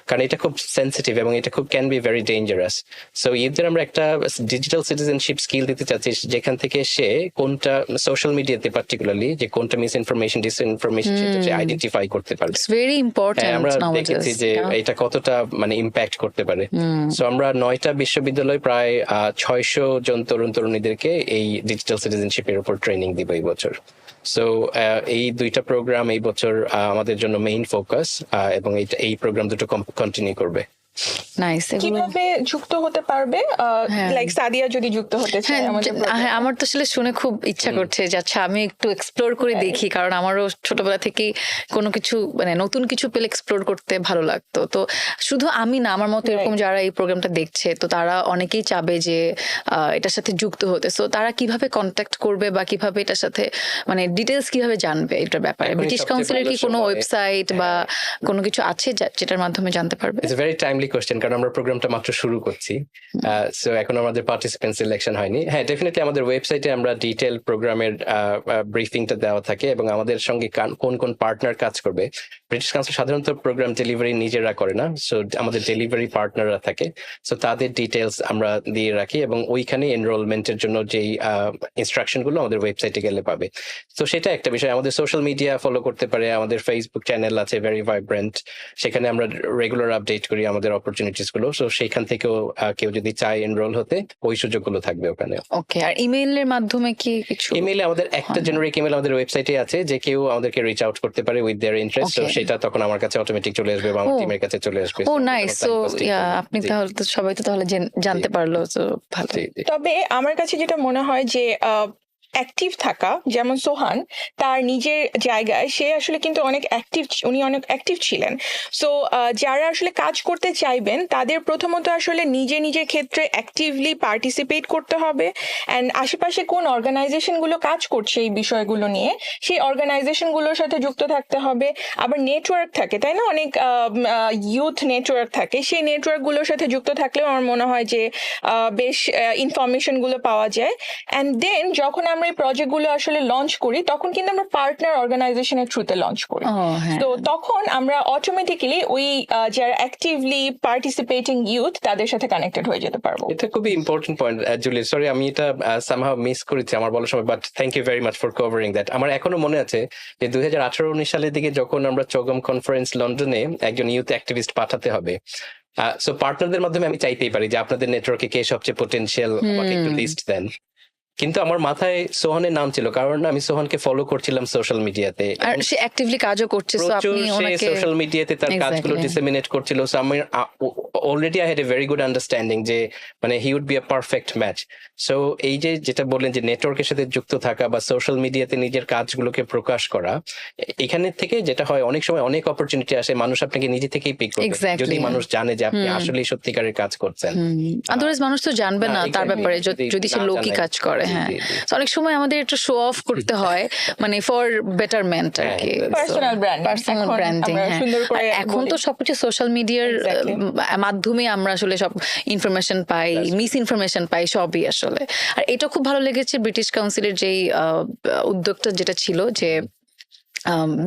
কারণ এটা খুব সেন্সিটিভ এবং এটা খুব can be very dangerous. So ইউথদের আমরা একটা ডিজিটাল সিটিজেনশিপ স্কিল দিতে চাচ্ছি, যেখান থেকে সে কোনটা সোশ্যাল মিডিয়াতে পার্টিকুলারলি যে কোনটা মিস ইনফরমেশন ডিসইনফরমেশন সেটা সে আইডেন্টিফাই করতে পারে। It's very important. আমরা দেখেছি যে এটা কতটা মানে ইম্প্যাক্ট করতে পারে। সো আমরা 9টা বিশ্ববিদ্যালয় প্রায় 600 জন তরুণ তরুণীদেরকে এই ডিজিটাল সিটিজেনশিপের উপর ট্রেনিং দিব এই বছর। সো এই দুইটা প্রোগ্রাম এই বছর আমাদের জন্য মেইন ফোকাস, এবং এই প্রোগ্রাম দুটো কন্টিনিউ করবে। নাইস। কিভাবে যুক্ত হতে পারবে, লাইক সাদিয়া যদি যুক্ত হতে চায় আমাদের হ্যাঁ, আমার তো আসলে শুনে খুব ইচ্ছা করছে যে আচ্ছা আমি একটু এক্সপ্লোর করে দেখি, কারণ আমারও ছোটবেলা থেকেই কোনো কিছু মানে নতুন কিছু পেলে এক্সপ্লোর করতে ভালো লাগতো। তো শুধু আমি না, আমার মতো এরকম যারা এই প্রোগ্রামটা দেখছে, তো তারা অনেকেই চাবে যে এটার সাথে যুক্ত হতে। সো তারা কিভাবে কন্ট্যাক্ট করবে বা কিভাবে এটার সাথে মানে ডিটেলস কিভাবে জানবে এটার ব্যাপারে? ব্রিটিশ কাউন্সিলের কি কোনো ওয়েবসাইট বা কোনো কিছু আছে যেটার মাধ্যমে জানতে পারবে? ইটস ভেরি টাইমলি কোশ্চেন, কারণ আমরা প্রোগ্রামটা মাত্র শুরু করছি। সো এখন আমাদের পার্টিসিপেন্ট সিলেকশন হয়নি। হ্যাঁ, ডেফিনেটলি আমাদের ওয়েবসাইটে আমরা ডিটেল প্রোগ্রামের ব্রিফিংটা দেওয়া থাকে এবং আমাদের সঙ্গে কোন কোন পার্টনার কাজ করবে। ব্রিটিশ কাউন্সিল সাধারণত প্রোগ্রাম ডেলিভারি নিজেরা করে না, সো আমাদের ডেলিভারি পার্টনাররা থাকে। সো তাদের ডিটেলস আমরা দিয়ে রাখি এবং ওইখানে এনরোলমেন্টের জন্য যেই ইনস্ট্রাকশন গুলো আমাদের ওয়েবসাইটে গেলে পাবে। তো সেটা একটা বিষয়। আমাদের সোশ্যাল মিডিয়া ফলো করতে পারে, আমাদের ফেসবুক চ্যানেল আছে ভেরি ভাইব্রেন্ট, সেখানে আমরা রেগুলার আপডেট করি আমাদের অপরচুনিটিস গুলো। সো সেখান থেকেও কেউ যদি চায় এনরোল হতে, ওই সুযোগগুলো থাকবে ওখানে। ওকে, আর ইমেইলের মাধ্যমে কি কিছু? ইমেইলে আমাদের একটা জেনারিক ইমেল আমাদের ওয়েবসাইটে আছে, যে কেউ আমাদেরকে রিচ আউট করতে পারে উইথ দেয়ার ইন্টারেস্ট। তো সেটা তখন আমার কাছে অটোমেটিক চলে আসবে বা আমার টিমের কাছে চলে আসবে। ও নাইস। সো আপনি তাহলে তো সবাই তো তাহলে জানতে পারলো, তো ভালো। তবে আমার কাছে যেটা মনে হয় যে অ্যাক্টিভ থাকা, যেমন সোহান তার নিজের জায়গায় সে আসলে কিন্তু অনেক অ্যাক্টিভ, উনি অনেক অ্যাক্টিভ ছিলেন। সো যারা আসলে কাজ করতে চাইবেন তাদের প্রথমত আসলে নিজের ক্ষেত্রে অ্যাক্টিভলি পার্টিসিপেট করতে হবে, অ্যান্ড আশেপাশে কোন অর্গানাইজেশনগুলো কাজ করছে এই বিষয়গুলো নিয়ে সেই অর্গানাইজেশনগুলোর সাথে যুক্ত থাকতে হবে। আবার নেটওয়ার্ক থাকে, তাই না, অনেক ইউথ নেটওয়ার্ক থাকে, সেই নেটওয়ার্কগুলোর সাথে যুক্ত থাকলেও আমার মনে হয় যে বেশ ইনফরমেশনগুলো পাওয়া যায়। অ্যান্ড দেন যখন আমরা এই প্রজেক্টগুলো আসলে লঞ্চ করি তখন কিন্তু আমরা পার্টনার অর্গানাইজেশনের থ্রুতে লঞ্চ করি। হ্যাঁ। তো তখন আমরা অটোমেটিক্যালি ওই যারা অ্যাক্টিভলি পার্টিসিপেটিং ইউথ তাদের সাথে কানেক্টেড হয়ে যেতে পারবো। এটা খুবই ইম্পর্টেন্ট পয়েন্ট জুলি, সরি আমি এটা সামহাউ মিস করেছি আমার বলার সময়, but thank you very much for covering that. আমার এখনো মনে আছে যে 2018-19 সালের দিকে যখন আমরা চগম কনফারেন্স লন্ডনে একজন ইউথ অ্যাক্টিভিস্ট পাঠাতে হবে, সো পার্টনারদের মাধ্যমে আমি চাইতেই পারি যে আপনাদের নেটওয়ার্কে কে সবচেয়ে পোটেনশিয়াল আমাকে একটু লিস্ট দেন, কিন্তু আমার মাথায় সোহানের নাম ছিল কারণ আমি সোহানকে ফলো করছিলাম সোশ্যাল মিডিয়াতে, আর সে অ্যাক্টিভলি কাজও করছে, সো প্রচুর আপনি সে ওনাকে সোশ্যাল মিডিয়াতে তার কাজগুলো Exactly. ডিসেমিনেট করছিল। সো আমি already I had a very good understanding যে মানে he would be a perfect match. So এই যে যেটা বললেন যে নেটওয়ার্কের সাথে যুক্ত থাকা বা সোশ্যাল মিডিয়াতে নিজের কাজগুলোকে প্রকাশ করা, এখানে থেকে যেটা হয় অনেক সময় অনেক অপরচুনিটি আসে, মানুষ আপনাকে নিজে থেকেই পিক করবে Exactly. যদি মানুষ জানে যে আপনি আসলেই সত্যিকারের কাজ করছেন। আদারওয়াইজ মানুষ তো জানবে না তার exactly. ব্যাপারে, যদি সে না লোকই জানে। কাজ করে। জি, হ্যাঁ, জি, জি। So অনেক সময় আমাদের একটু শো অফ করতে হয়, মানে ফর বেটারমেন্ট আর কি, Personal branding. পার্সোনাল এখন ব্র্যান্ডিং। আমরা সুন্দর করে এখন তো বলি। সবকিছু সোশ্যাল মিডিয়ার Exactly. মাধ্যমে আমরা আসলে সব ইনফরমেশন পাই, মিস ইনফরমেশন পাই, সবই আসলে। আর এটা খুব ভালো লেগেছে ব্রিটিশ কাউন্সিলের যেই উদ্যোগটা যেটা ছিল যে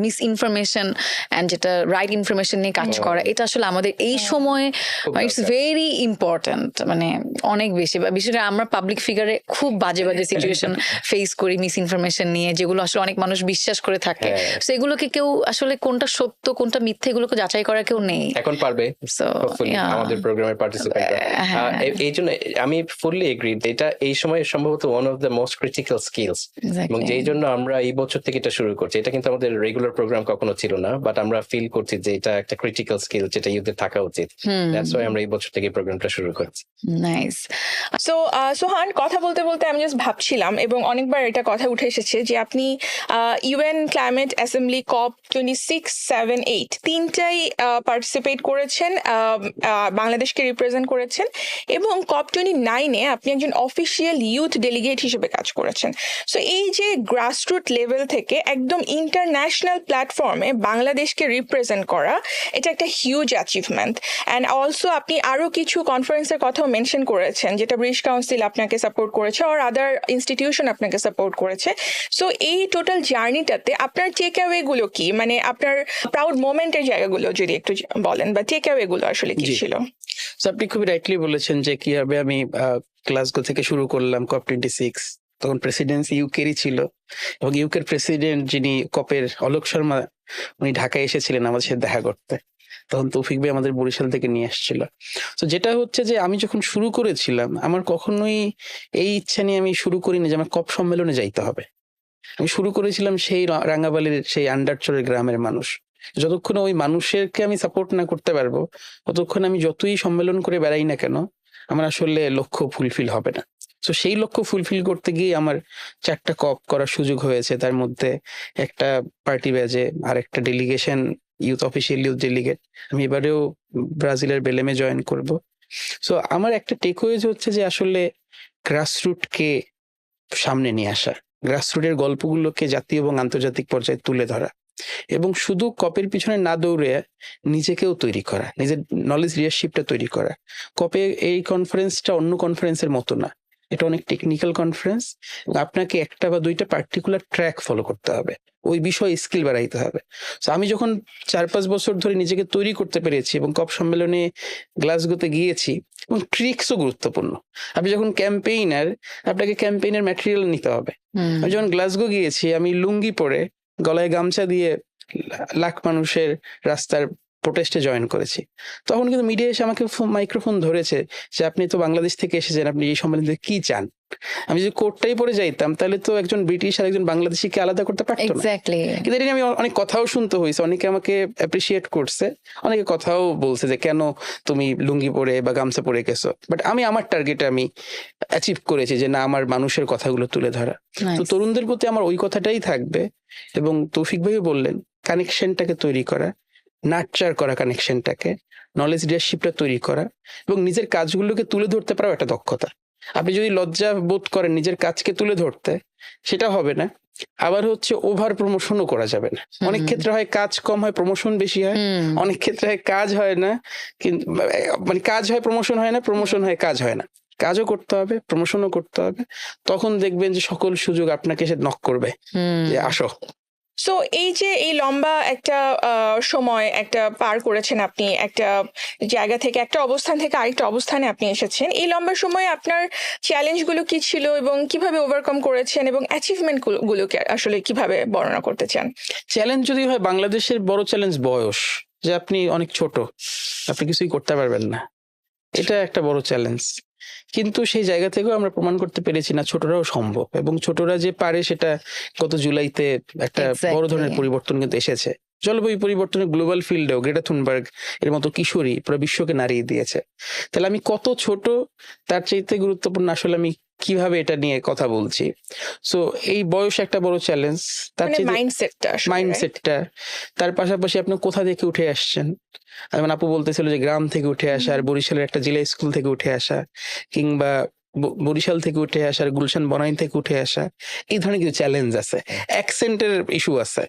মিস ইনফরমেশন অ্যান্ড যেটা রাইট ইনফরমেশন নিয়ে কাজ করা, এটা আসলে আমাদের এই সময়ে ইটস ভেরি ইম্পর্ট্যান্ট, মানে অনেক বেশি। বা বিশেষ করে আমরা পাবলিক ফিগারে খুব বাজে সিচুয়েশন ফেস করি মিস ইনফরমেশন নিয়ে, যেগুলো আসলে অনেক মানুষ বিশ্বাস করে থাকে। সেগুলোকে কেউ আসলে কোনটা সত্য কোনটা মিথ্যে এগুলোকে যাচাই করা কেউ নেই। এখন পারবে So, hopefully yeah. আমাদের প্রোগ্রামে পার্টিসিপেট করা। এই জন্য আমি ফুললি এগ্রি, এটা এই সময় সম্ভবত one of the most critical skills, এবং Exactly. যেই জন্য আমরা এই বছর থেকে এটা শুরু করছি। এটা কিন্তু আমাদের রেগুলার প্রোগ্রাম কখনো ছিল না, বাট আমরা ফিল করছি যে এটা একটা ক্রিটিক্যাল স্কিল যেটা ইউথের থাকা উচিত। দ্যাটস ওয়াই আমরা এই বছর থেকে প্রোগ্রামটা শুরু করছি। নাইস। সো সোহান, কথা বলতে বলতে আমি জাস্ট ভাবছিলাম এবং অনেকবার এটা কথা উঠে এসেছে যে আপনি ইউএন ক্লাইমেট অ্যাসেম্বলি COP 26, 7, 8 তিনটাই পার্টিসিপেট করেছেন, বাংলাদেশকে রিপ্রেজেন্ট করেছেন, এবং COP 29-এ আপনি একজন অফিসিয়াল ইউথ ডেলিগেট হিসেবে কাজ করেছেন। সো এই যে গ্রাসরুট লেভেল থেকে একদম ইন্টারন্যাশনাল প্ল্যাটফর্মে বাংলাদেশকে রিপ্রেজেন্ট করা, এটা একটা হিউজ অ্যাচিভমেন্ট। অ্যান্ড অলসো আপনি আরো কিছু কনফারেন্সের কথাও মেনশন করেছেন যেটা ব্রিটিশ কাউন্সিল আপনাকে সাপোর্ট করেছে আর আদার ইনস্টিটিউশন আপনাকে সাপোর্ট করেছে। সো এই টোটাল জার্নিটাতে আপনার টেক অ্যাওয়ে গুলো কি, মানে আপনার প্রাউড মোমেন্টের জায়গাগুলো যদি একটু বলেন, বা টেক অ্যাওয়ে গুলো আসলে কি জি। ছিল? So, আপনি খুবই রাইটলি বলেছেন যে কিভাবে আমি গ্লাসগো থেকে শুরু করলাম COP 26। তখন প্রেসিডেন্সি ইউকেরই ছিল, এবং ইউকের প্রেসিডেন্ট যিনি কপের অলোক শর্মা, উনি ঢাকায় এসেছিলেন আমাদের সাথে দেখা করতে। তখন তৌফিক ভাই আমাদের বরিশাল থেকে নিয়ে আসছিল। তো যেটা হচ্ছে যে আমি যখন শুরু করেছিলাম আমার কখনোই এই ইচ্ছা নিয়ে আমি শুরু করিনি যে আমার COP সম্মেলনে যাইতে হবে। আমি শুরু করেছিলাম সেই রাঙ্গাবালির সেই আন্ডারচরের গ্রামের মানুষ। যতক্ষণ ওই মানুষেরকে আমি সাপোর্ট না করতে পারবো ততক্ষণ আমি যতই সম্মেলন করে বেড়াই না কেন আমার আসলে লক্ষ্য ফুলফিল হবে না। তো সেই লক্ষ্য ফুলফিল করতে গিয়ে আমার 4টা COP করার সুযোগ হয়েছে, তার মধ্যে একটা পার্টি ব্যাজে আর একটা delegation youth official youth delegate. আমি এবারেও ব্রাজিলের বেলেমে জয়েন করব। সো আমার একটা টেকওয়েজ হচ্ছে যে আসলে গ্রাসরুটকে সামনে নিয়ে আসা, গ্রাসরুটের গল্পগুলোকে জাতীয় এবং আন্তর্জাতিক পর্যায়ে তুলে ধরা, এবং শুধু কপের পিছনে না দৌড়ে নিজেকেও তৈরি করা, নিজের নলেজ লিডারশিপটা তৈরি করা। কপে এই কনফারেন্সটা অন্য কনফারেন্সের মতো না, এটা অনেক টেকনিক্যাল কনফারেন্স, এবং আপনাকে একটা বা দুইটা পার্টিকুলার ট্র্যাক ফলো করতে হবে, ওই বিষয়ে স্কিল বাড়াইতে হবে। তো আমি যখন 4-5 বছর ধরে নিজেকে তৈরি করতে পেরেছি এবং COP সম্মেলনে গ্লাসগোতে গিয়েছি, এবং ট্রিক্সও গুরুত্বপূর্ণ। আপনি যখন ক্যাম্পেইনার, আপনাকে ক্যাম্পেইনের ম্যাটেরিয়াল নিতে হবে। আমি যখন গ্লাসগো গিয়েছি আমি লুঙ্গি পরে গলায় গামছা দিয়ে লাখ মানুষের রাস্তার প্রোটেস্টে জয়েন করেছি, তখন কিন্তু মিডিয়া এসে আমাকে মাইক্রোফোন ধরেছে যে আপনি তো বাংলাদেশ থেকে এসেছেন, আপনি এই সম্বন্ধে কি চান। আমি যদি কোর্টটাই পরে যাইতাম তাহলে তো একজন ব্রিটিশ আর একজন বাংলাদেশিকে আলাদা করতে পারতো না। এক্স্যাক্টলি। কিন্তু এটা নিয়ে আমি অনেক কথাও শুনতে হয়েছে, অনেকে আমাকে অ্যাপ্রিসিয়েট করছে, অনেকে কথাও বলছে যে কেন তুমি লুঙ্গি পরে বা গামছা পরে গেছো, বাট আমি আমার টার্গেটে আমি অ্যাচিভ করেছি যে না, আমার মানুষের কথাগুলো তুলে ধরা। তো তরুণদের প্রতি আমার ওই কথাটাই থাকবে। এবং তৌফিক ভাইও বললেন কানেকশনটাকে তৈরি করা, নার্চার করা কানেকশনটাকে, নলেজ লিডারশিপটা তৈরি করা এবং নিজের কাজগুলোকে তুলে ধরতে পারাও একটা দক্ষতা। আপনি যদি লজ্জা বোধ করেন নিজের কাজকে তুলে ধরতে, সেটা হবে না। আবার হচ্ছে ওভার প্রমোশনও করা যাবে না। অনেক ক্ষেত্রে হয় কাজ কম হয় প্রমোশন বেশি হয়, অনেক ক্ষেত্রে হয় কাজ হয় না, কিন্তু মানে কাজ হয় প্রমোশন হয় না, প্রমোশন হয় কাজ হয় না। কাজও করতে হবে, প্রমোশনও করতে হবে, তখন দেখবেন যে সকল সুযোগ আপনাকে এসে নক করবে যে আসো। সো এই যে এই লম্বা একটা সময় একটা পার করেছেন আপনি, একটা জায়গা থেকে একটা অবস্থান থেকে আরেকটা অবস্থানে আপনি এসেছেন, এই লম্বা সময়ে আপনার চ্যালেঞ্জগুলো কি ছিল এবং কিভাবে ওভারকাম করেছেন এবং অ্যাচিভমেন্ট গুলোকে আসলে কিভাবে বর্ণনা করতে চান? চ্যালেঞ্জ যদি হয়, বাংলাদেশের বড় চ্যালেঞ্জ বয়স, যে আপনি অনেক ছোট, আপনি কিছুই করতে পারবেন না, এটা একটা বড় চ্যালেঞ্জ। কিন্তু সেই জায়গা থেকেও আমরা প্রমাণ করতে পেরেছি না ছোটরাও সম্ভব, এবং ছোটরা যে পারে সেটা গত জুলাইতে একটা বড় ধরনের পরিবর্তন কিন্তু এসেছে। জলবায়ু পরিবর্তনের গ্লোবাল ফিল্ডেও গ্রেটা থুনবার্গ এর মতো কিশোরী পুরো বিশ্বকে নাড়িয়ে দিয়েছে। তাহলে আমি কত ছোট তার চাইতে গুরুত্বপূর্ণ আসলে আমি কিভাবে এটা নিয়ে কথা বলছি। সো এই বয়স একটা বড় চ্যালেঞ্জ, তার মানে চাইতে মাইন্ডসেটটা মাইন্ডসেটটা। তার পাশাপাশি আপনি কোথা থেকে উঠে আসছেন। যেমন আপু বলতেছিল যে গ্রাম থেকে উঠে আসা, আর বরিশালের একটা জেলা স্কুল থেকে উঠে আসা, কিংবা বরিশাল থেকে উঠে আসা, আর গুলশান বনাইন থেকে উঠে আসা, এই ধরনের কিছু চ্যালেঞ্জ আছে। অ্যাকসেন্টের ইস্যু আছে।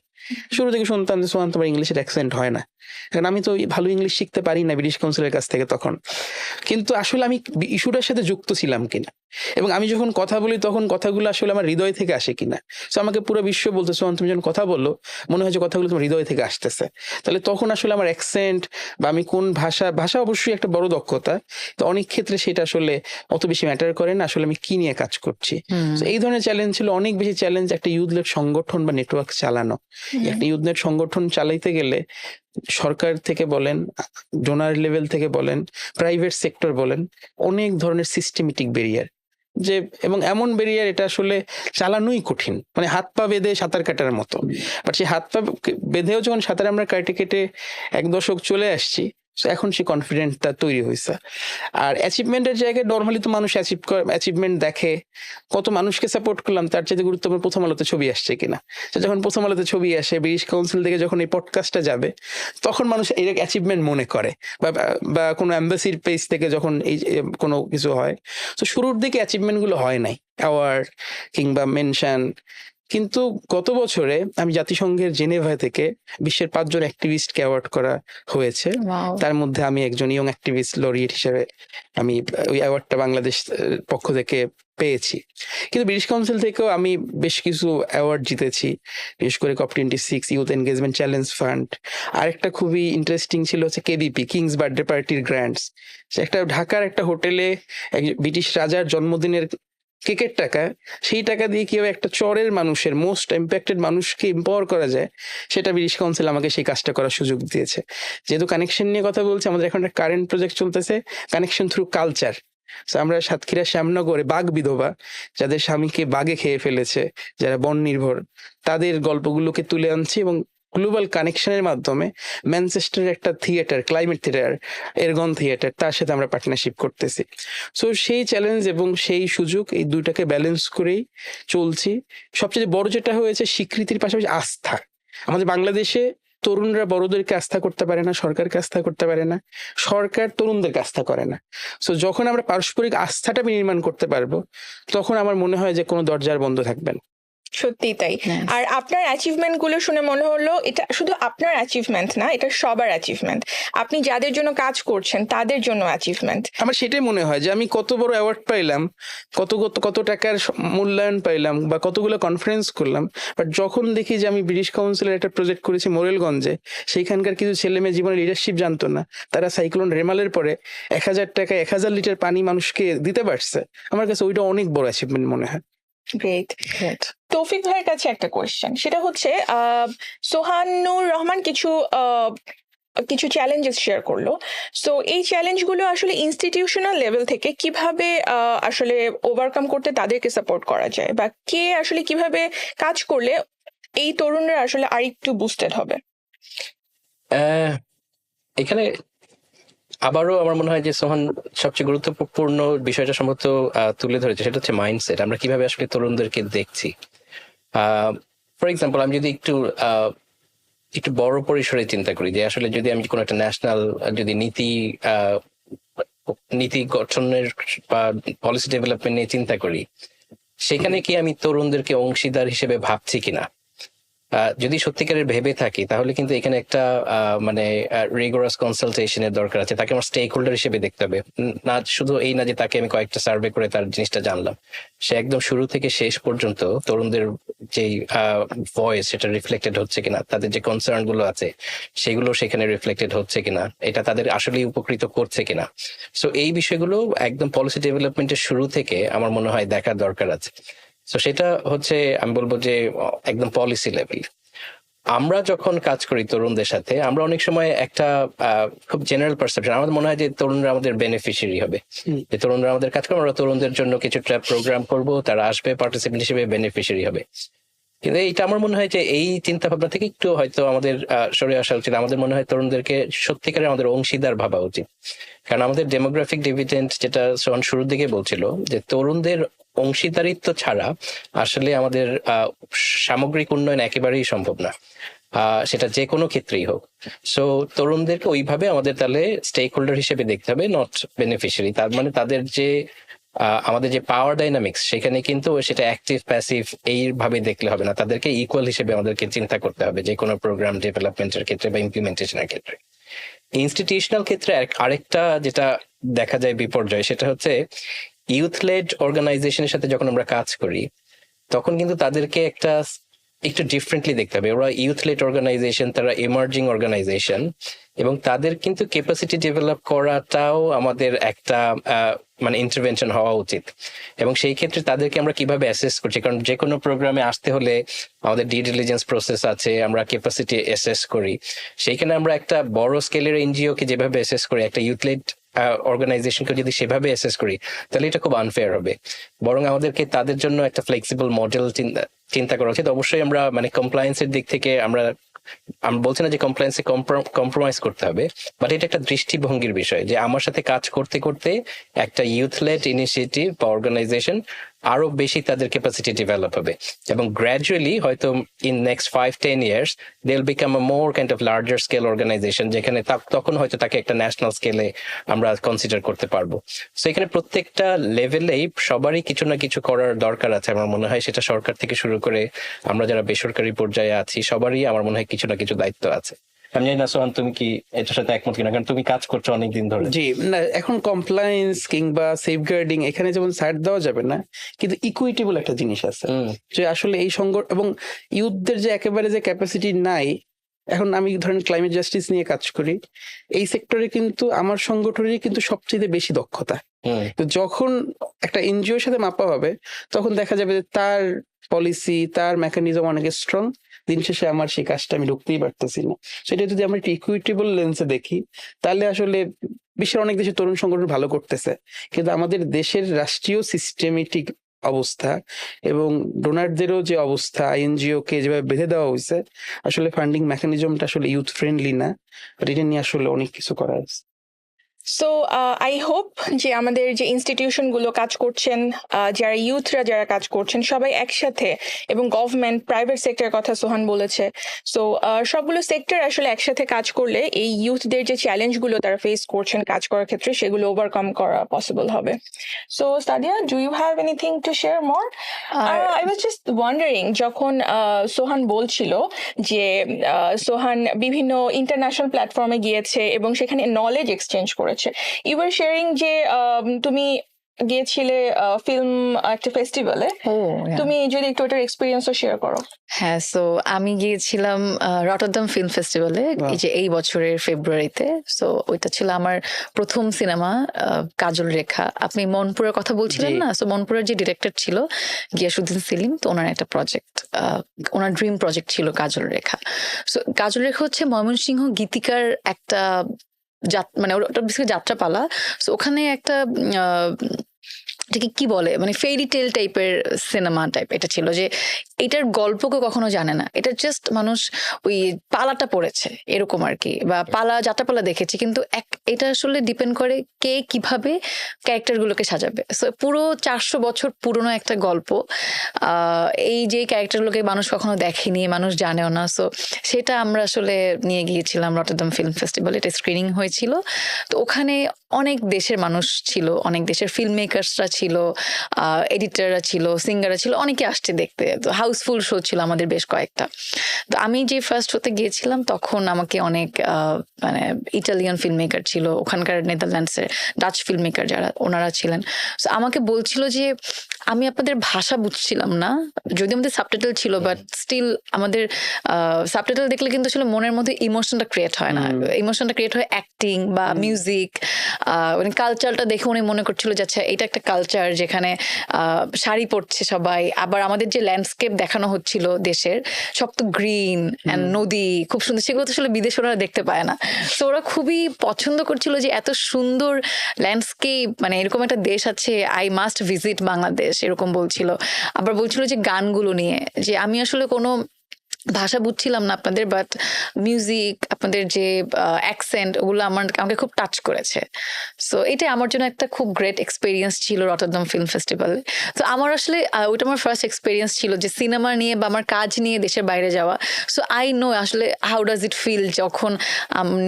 শুরু থেকে শুনতাম যে সোহান তোমার ইংলিশের অ্যাকসেন্ট হয় না, কারণ আমি তো ভালো ইংলিশ শিখতে পারি না ব্রিটিশ কাউন্সিলের কাছ থেকে তখন। কিন্তু আসলে আমি ইস্যুটার সাথে যুক্ত ছিলাম কিনা, এবং আমি যখন কথা বলি তখন কথাগুলো আসলে আমার হৃদয় থেকে আসে কিনা। তো আমাকে পুরো বিশ্ব বলতে, সোহান তুমি যখন কথা বললো মনে হয় যে কথাগুলো তোমার হৃদয় থেকে আসতেছে। তাহলে তখন আসলে আমার অ্যাকসেন্ট বা আমি কোন ভাষা অবশ্যই একটা বড় দক্ষতা, তো অনেক ক্ষেত্রে সেটা আসলে অত বেশি ম্যাটার করে না, আসলে আমি কি নিয়ে কাজ করছি। তো এই ধরনের চ্যালেঞ্জ ছিল। অনেক বেশি চ্যালেঞ্জ একটা ইউথ লেড সংগঠন বা নেটওয়ার্ক চালানো। একটা ইউথ নেট সংগঠন চালাইতে গেলে সরকার থেকে বলেন, ডোনার লেভেল থেকে বলেন, প্রাইভেট সেক্টর বলেন, অনেক ধরনের সিস্টেমেটিক ব্যারিয়ার, যে এবং এমন ব্যারিয়ার এটা আসলে চালানোই কঠিন, মানে হাত পা বেঁধে সাঁতার কাটার মতো। বাট সেই হাত পা বেঁধেও যখন সাঁতার আমরা কেটে 1 দশক চলে আসছি, এখন সেই কনফিডেন্টটা তৈরি হয়েছে। আর অ্যাচিভমেন্টের জায়গায় নর্মালি তো মানুষ অ্যাচিভমেন্ট দেখে, কত মানুষকে সাপোর্ট করলাম, তার চাইতে গুরুত্বপূর্ণ প্রথম আলোতে ছবি আসছে কিনা। তো যখন প্রথম আলোতে ছবি আসে, ব্রিটিশ কাউন্সিল থেকে যখন এই পডকাস্টটা যাবে, তখন মানুষ এই অ্যাচিভমেন্ট মনে করে, বা কোনো অ্যাম্বাসির পেজ থেকে যখন এই কোনো কিছু হয়। তো শুরুর দিকে অ্যাচিভমেন্টগুলো হয় নাই, অ্যাওয়ার্ড কিংবা মেনশন। কিন্তু গত বছরে আমি জাতিসংঘের জেনেভা থেকে বিশ্বের 5 জন অ্যাক্টিভিস্টকে অ্যাওয়ার্ড করা হয়েছে। তার মধ্যে আমি একজন ইয়ং অ্যাক্টিভিস্ট লরিয়েট হিসেবে আমি ওই অ্যাওয়ার্ডটা বাংলাদেশ পক্ষ থেকে পেয়েছি। কিন্তু ব্রিটিশ কাউন্সিল থেকেও আমি বেশ কিছু অ্যাওয়ার্ড জিতেছি, বিশেষ করে COP26 youth engagement challenge fund. আরেকটা খুবই ইন্টারেস্টিং ছিল হচ্ছে KBP, কিংস বার্থডে পার্টির গ্র্যান্টস। একটা ঢাকার একটা হোটেলে ব্রিটিশ রাজার জন্মদিনের কেকের টাকা, সেই টাকা দিয়ে কিভাবে একটা চরের মানুষের মোস্ট ইম্প্যাক্টেড মানুষকে এম্পাওয়ার করা যায়, সেটা ব্রিটিশ কাউন্সিল আমাকে সেই কাজটা করার সুযোগ দিয়েছে। যেহেতু কানেকশন নিয়ে কথা বলছি, আমাদের এখন একটা কারেন্ট প্রজেক্ট চলতেছে, কানেকশন থ্রু কালচার। আমরা সাতক্ষীরা শ্যামনগরে বাঘ বিধবা, যাদের স্বামীকে বাঘে খেয়ে ফেলেছে, যারা বন নির্ভর, তাদের গল্পগুলোকে তুলে আনছি, এবং গ্লোবাল কানেকশনের মাধ্যমে ম্যানচেস্টারের একটা থিয়েটার, ক্লাইমেট থিয়েটার, এরগন থিয়েটার, তার সাথে আমরা পার্টনারশিপ করতেছি। সো সেই চ্যালেঞ্জ এবং সেই সুযোগ, এই দুইটাকে ব্যালেন্স করেই চলছি। সবচেয়ে বড় যেটা হয়েছে, স্বীকৃতির পাশাপাশি আস্থা। আমাদের বাংলাদেশে তরুণরা বড়দেরকে আস্থা করতে পারে না, সরকারকে আস্থা করতে পারে না, সরকার তরুণদেরকে আস্থা করে না। সো যখন আমরা পারস্পরিক আস্থাটা নির্মাণ করতে পারবো, তখন আমার মনে হয় যে কোনো দরজার বন্ধ থাকবে না। সত্যি তাই। আর আপনার অ্যাচিভমেন্ট গুলো শুনে মনে হলো এটা শুধু আপনার অ্যাচিভমেন্ট না, এটা সবার অ্যাচিভমেন্ট। আপনি যাদের জন্য কাজ করছেন তাদের জন্য অ্যাচিভমেন্ট। আমার সেটাই মনে হয় যে আমি কত বড় অ্যাওয়ার্ড পাইলাম, কত টাকার মূল্যায়ন পাইলাম, বা কতগুলো কনফারেন্স করলাম, বাট যখন দেখি যে আমি ব্রিটিশ কাউন্সিলের একটা প্রজেক্ট করেছি মোরেলগঞ্জে, সেইখানকার কিছু ছেলে মেয়ে জীবনে লিডারশিপ জানতো না, তারা সাইক্লোন রেমালের পরে 1000 টাকা 1000 লিটার পানি মানুষকে দিতে পারছে, আমার কাছে ওইটা অনেক বড় অ্যাচিভমেন্ট মনে হয়। গ্রেট। তৌফিক ভাইয়ের কাছে একটা কোয়েশ্চেন, সেটা হচ্ছে সোহানুর রহমান কিছু কিছু চ্যালেঞ্জেস শেয়ার করলো। সো এই চ্যালেঞ্জগুলো আসলে ইনস্টিটিউশনাল লেভেল থেকে কিভাবে আসলে ওভারকাম করতে তাদেরকে সাপোর্ট করা যায়, বা কে আসলে কিভাবে কাজ করলে এই তরুণরা আসলে আরেকটু বুস্টেড হবে? এখানে আবারও আমার মনে হয় যে সোহান সবচেয়ে গুরুত্বপূর্ণ বিষয়টা সম্ভবত তুলে ধরেছে, সেটা হচ্ছে মাইন্ডসেট। আমরা কিভাবে আসলে তরুণদেরকে দেখছি। ফর এক্সাম্পল, আমি যদি একটু বড় পরিসরে চিন্তা করি, যে আসলে যদি আমি কোনো একটা ন্যাশনাল যদি নীতি গঠনের বা পলিসি ডেভেলপমেন্ট নিয়ে চিন্তা করি, সেখানে কি আমি তরুণদেরকে অংশীদার হিসেবে ভাবছি কিনা। যদি সত্যিকারের ভেবে থাকি, তাহলে কিন্তু এখানে একটা মানে রিগোরাস কনসালটেশনের দরকার আছে। তাকে আমার স্টেক হোল্ডার হিসেবে দেখতে হবে, না শুধু এই না যে তাকে আমি কয়েকটা সার্ভে করে তার জিনিসটা জানলাম। সে একদম শুরু থেকে শেষ পর্যন্ত তরুণদের যেই ভয়েস, সেটা রিফ্লেক্টেড হচ্ছে কিনা, তাদের যে কনসার্ন গুলো আছে সেগুলো সেখানে রিফ্লেক্টেড হচ্ছে কিনা, এটা তাদের আসলেই উপকৃত করছে কিনা। সো এই বিষয়গুলো একদম পলিসি ডেভেলপমেন্টের শুরু থেকে আমার মনে হয় দেখার দরকার আছে। তো সেটা হচ্ছে আমি বলবো যে একদম পলিসি লেভেল। আমরা যখন কাজ করি তরুণদের সাথে, আমরা অনেক সময় একটা খুব জেনারেল পারসেপশন, আমাদের মনে হয় যে তরুণরা আমাদের বেনিফিশিয়ারি হবে, যে তরুণরা আমাদের কাজ করবে, আমরা তরুণদের জন্য কিছুটা প্রোগ্রাম করব, তারা আসবে পার্টিসিপেন্ট হিসেবে বেনিফিশিয়ারি হবে। কিন্তু এটা আমার মনে হয় যে এই চিন্তা ভাবনা থেকে একটু হয়তো আমাদের সরে আসা উচিত। আমাদের মনে হয় তরুণদেরকে সত্যিকারে আমাদের অংশীদার ভাবা উচিত। কারণ আমাদের ডেমোগ্রাফিক ডিভিডেন্ড, যেটা সোহান শুরুর দিকে বলছিল, যে তরুণদের অংশীদারিত্ব ছাড়া আসলে আমাদের সামগ্রিক উন্নয়ন একেবারেই সম্ভব না, সেটা যে কোনো ক্ষেত্রেই হোক। সো তরুণদেরকে ওইভাবে আমাদের তাহলে স্টেক হোল্ডার হিসেবে দেখতে হবে, নট বেনিফিশিয়ারি। তার মানে তাদের যে আমাদের যে পাওয়ার ডাইনামিক্স, সেখানে কিন্তু সেটা অ্যাক্টিভ প্যাসিভ এইভাবে দেখলে হবে না, তাদেরকে ইকুয়াল হিসেবে আমাদেরকে চিন্তা করতে হবে যে কোনো প্রোগ্রাম ডেভেলপমেন্টের ক্ষেত্রে বা ইমপ্লিমেন্টেশনের ক্ষেত্রে। ইনস্টিটিউশনাল ক্ষেত্রে আরেকটা যেটা দেখা যায় বিপর্যয়, সেটা হচ্ছে ইউথ লেড অর্গানাইজেশনের সাথে যখন আমরা কাজ করি, তখন কিন্তু তাদেরকে একটু ডিফারেন্টলি দেখতে হবে। ওরা ইউথ লেড অর্গানাইজেশন, তারা এমার্জিং অর্গানাইজেশন, এবং তাদের কিন্তু ক্যাপাসিটি ডেভেলপ করাটাও আমাদের একটা মানে ইন্টারভেনশন হওয়া উচিত। এবং সেই ক্ষেত্রে তাদেরকে আমরা কিভাবে অ্যাসেস করছি, কারণ যে কোনো প্রোগ্রামে আসতে হলে আমাদের ডিউ ডিলিজেন্স প্রসেস আছে, আমরা ক্যাপাসিটি অ্যাসেস করি। সেইখানে আমরা একটা বড় স্কেলের এনজিও কে যেভাবে অ্যাসেস করি, একটা ইউথ লেড অর্গানাইজেশনকে যদি সেভাবে অ্যাসেস করি, তাহলে এটা খুব আনফেয়ার হবে। বরং আমাদেরকে তাদের জন্য একটা ফ্লেক্সিবল মডেল চিন্তা করা উচিত। অবশ্যই আমরা মানে কমপ্লায়েন্সের দিক থেকে আমরা বলছি না যে কমপ্লায়েন্সে কম্প্রোমাইজ করতে হবে, বাট এটা একটা দৃষ্টিভঙ্গির বিষয়, যে আমার সাথে কাজ করতে করতে একটা ইউথ লেড ইনিশিয়েটিভ বা অর্গানাইজেশন আরো বেশি তাদের ক্যাপাসিটি ডেভেলপ হবে, এবং গ্র্যাজুয়ালি হয়তো in next 5-10 years they will become a more kind of larger scale organization, যেখানে তখন হয়তো তাকে একটা ন্যাশনাল স্কেলে আমরা কনসিডার করতে পারবো। সো এখানে প্রত্যেকটা লেভেলেই সবারই কিছু না কিছু করার দরকার আছে আমার মনে হয়। সেটা সরকার থেকে শুরু করে আমরা যারা বেসরকারি পর্যায়ে আছি, সবারই আমার মনে হয় কিছু না কিছু দায়িত্ব আছে। আমি জানি না সোহান, তুমি কি এটার সাথে একমত কিনা, কারণ তুমি কাজ করছো অনেকদিন ধরে। জি না, এখন কমপ্লায়েন্স কিংবা সেফগার্ডিং এখানে যেমন সাইড দেওয়া যাবে না, কিন্তু ইকুইটেবল একটা জিনিস আছে, যে আসলে এই এবং ইউথদের যে একেবারে যে ক্যাপাসিটি নাই। এখন আমি ধরেন ক্লাইমেট জাস্টিস নিয়ে কাজ করি, এই সেক্টরে কিন্তু আমার সংগঠনেরই কিন্তু সবচেয়ে বেশি দক্ষতা। তো যখন একটা এনজিওর সাথে মাপা হবে, তখন দেখা যাবে যে তার পলিসি, তার মেকানিজম অনেক স্ট্রং। দিন শেষে আমার সেই কাজটা আমি ঢুকতেই পারতেছি না। সেটা যদি আমরা একটা ইকুইটেবল লেন্সে দেখি, তাহলে আসলে বিশ্বের অনেক দেশে তরুণ সংগঠন ভালো করতেছে, কিন্তু আমাদের দেশের রাষ্ট্রীয় সিস্টেমেটিক অবস্থা এবং ডোনারদেরও যে অবস্থা, এনজিও কে যেভাবে বেঁধে দেওয়া হয়েছে, আসলে ফান্ডিং মেকানিজমটা আসলে ইউথ ফ্রেন্ডলি না। এটা নিয়ে আসলে অনেক কিছু করা আছে। সো আই হোপ যে আমাদের যে ইনস্টিটিউশন গুলো কাজ করছেন, যারা ইউথরা যারা কাজ করছেন, সবাই একসাথে, এবং গভর্নমেন্ট, প্রাইভেট সেক্টরের কথা সোহান বলেছে, সো সবগুলো সেক্টর আসলে একসাথে কাজ করলে এই ইউথদের যে চ্যালেঞ্জগুলো তারা ফেস করছেন কাজ করার ক্ষেত্রে, সেগুলো ওভারকাম করা পসিবল হবে। So Sadia, do you have anything to share more? I was just wondering, যখন সোহান বলছিল যে সোহান বিভিন্ন ইন্টারন্যাশনাল প্ল্যাটফর্মে গিয়েছে এবং সেখানে নলেজ এক্সচেঞ্জ করেছে, ইউ আর শেয়ারিং যে তুমি গিয়েছিলে ফিল্ম একটা ফেস্টিভ্যালে, তুমি যদি একটু ওটার এক্সপিরিয়েন্সও শেয়ার করো। হ্যাঁ, সো আমি গিয়েছিলাম রটারডাম ফিল্ম ফেস্টিভ্যালে Wow. এই যে এই বছরের ফেব্রুয়ারিতে। সো ওইটা ছিল আমার প্রথম সিনেমা, কাজল রেখা। আপনি মনপুরের কথা বলছিলেন জি। না? সো মনপুরের যে ডিরেক্টর ছিল গিয়াসুদ্দিন সেলিম, তো ওনার একটা প্রজেক্ট, ওনার ড্রিম প্রজেক্ট ছিল কাজল রেখা। সো কাজল রেখা হচ্ছে ময়মনসিংহ গীতিকার একটা মানে ওটা বেসিক্যালি যাত্রাপালা। সো ওখানে একটা এটাকে কি বলে, মানে ফেরি টেল টাইপের সিনেমা টাইপ এটা ছিল, যে এটার গল্পকে কখনো জানে না, এটা জাস্ট মানুষ ওই পালাটা পড়েছে এরকম আর কি, বা পালা যাত্রাপালা দেখেছি, কিন্তু এটা আসলে ডিপেন্ড করে কে কিভাবে ক্যারেক্টার গুলোকে সাজাবে। সো পুরো 400 বছর পুরনো একটা গল্প, এই যে ক্যারেক্টার গুলোকে মানুষ কখনো দেখেনি, মানুষ জানেও না। সো সেটা আমরা আসলে নিয়ে গিয়েছিলাম রটারডাম ফিল্ম ফেস্টিভ্যাল, এটা স্ক্রিনিং হয়েছিল। তো ওখানে অনেক দেশের মানুষ ছিল, অনেক দেশের ফিল্ম মেকার্সরা ছিল, এডিটাররা ছিল, সিঙ্গাররা ছিল, অনেকে আসছে দেখতে। তো হাউসফুল শো ছিল আমাদের বেশ কয়েকটা। তো আমি যে ফার্স্ট হতে গিয়েছিলাম তখন আমাকে অনেক মানে ইটালিয়ান ফিল্ম মেকার ছিল, ওখানকার নেদারল্যান্ডসের ডাচ ফিল্ম মেকার যারা, ওনারা ছিলেন। তো আমাকে বলছিল যে আমি আপনাদের ভাষা বুঝছিলাম না, যদি আমাদের সাবটাইটেল ছিল, বাট স্টিল আমাদের সাবটাইটেল দেখলে কিন্তু আসলে মনের মধ্যে ইমোশনটা ক্রিয়েট হয় না। ইমোশনটা ক্রিয়েট হয় অ্যাক্টিং বা মিউজিক, মানে কালচারটা দেখে উনি মনে করছিল যে আচ্ছা এটা একটা কালচার যেখানে শাড়ি পরছে সবাই, আবার আমাদের যে ল্যান্ডস্কেপ দেখানো হচ্ছিল দেশের, সব তো গ্রিন অ্যান্ড নদী খুব সুন্দর, সেগুলো তো আসলে বিদেশে ওরা দেখতে পায় না। তো ওরা খুবই পছন্দ করছিল যে এত সুন্দর ল্যান্ডস্কেপ, মানে এরকম একটা দেশ আছে, আই মাস্ট ভিজিট বাংলাদেশ, এরকম বলছিল। আবার বলছিল যে গানগুলো নিয়ে, যে আমি আসলে কোনো ভাষা বুঝছিলাম না আপনাদের, বাট মিউজিক, আপনাদের যে অ্যাকসেন্ট, ওগুলো আমাকে খুব টাচ করেছে। সো এটা আমার জন্য একটা খুব গ্রেট এক্সপিরিয়েন্স ছিল রটারডাম ফিল্ম ফেস্টিভ্যালে। তো আমার আসলে ওইটা আমার ফার্স্ট এক্সপিরিয়েন্স ছিল যে সিনেমা নিয়ে বা আমার কাজ নিয়ে দেশের বাইরে যাওয়া। সো আই নো আসলে হাউ ডাজ ইট ফিল যখন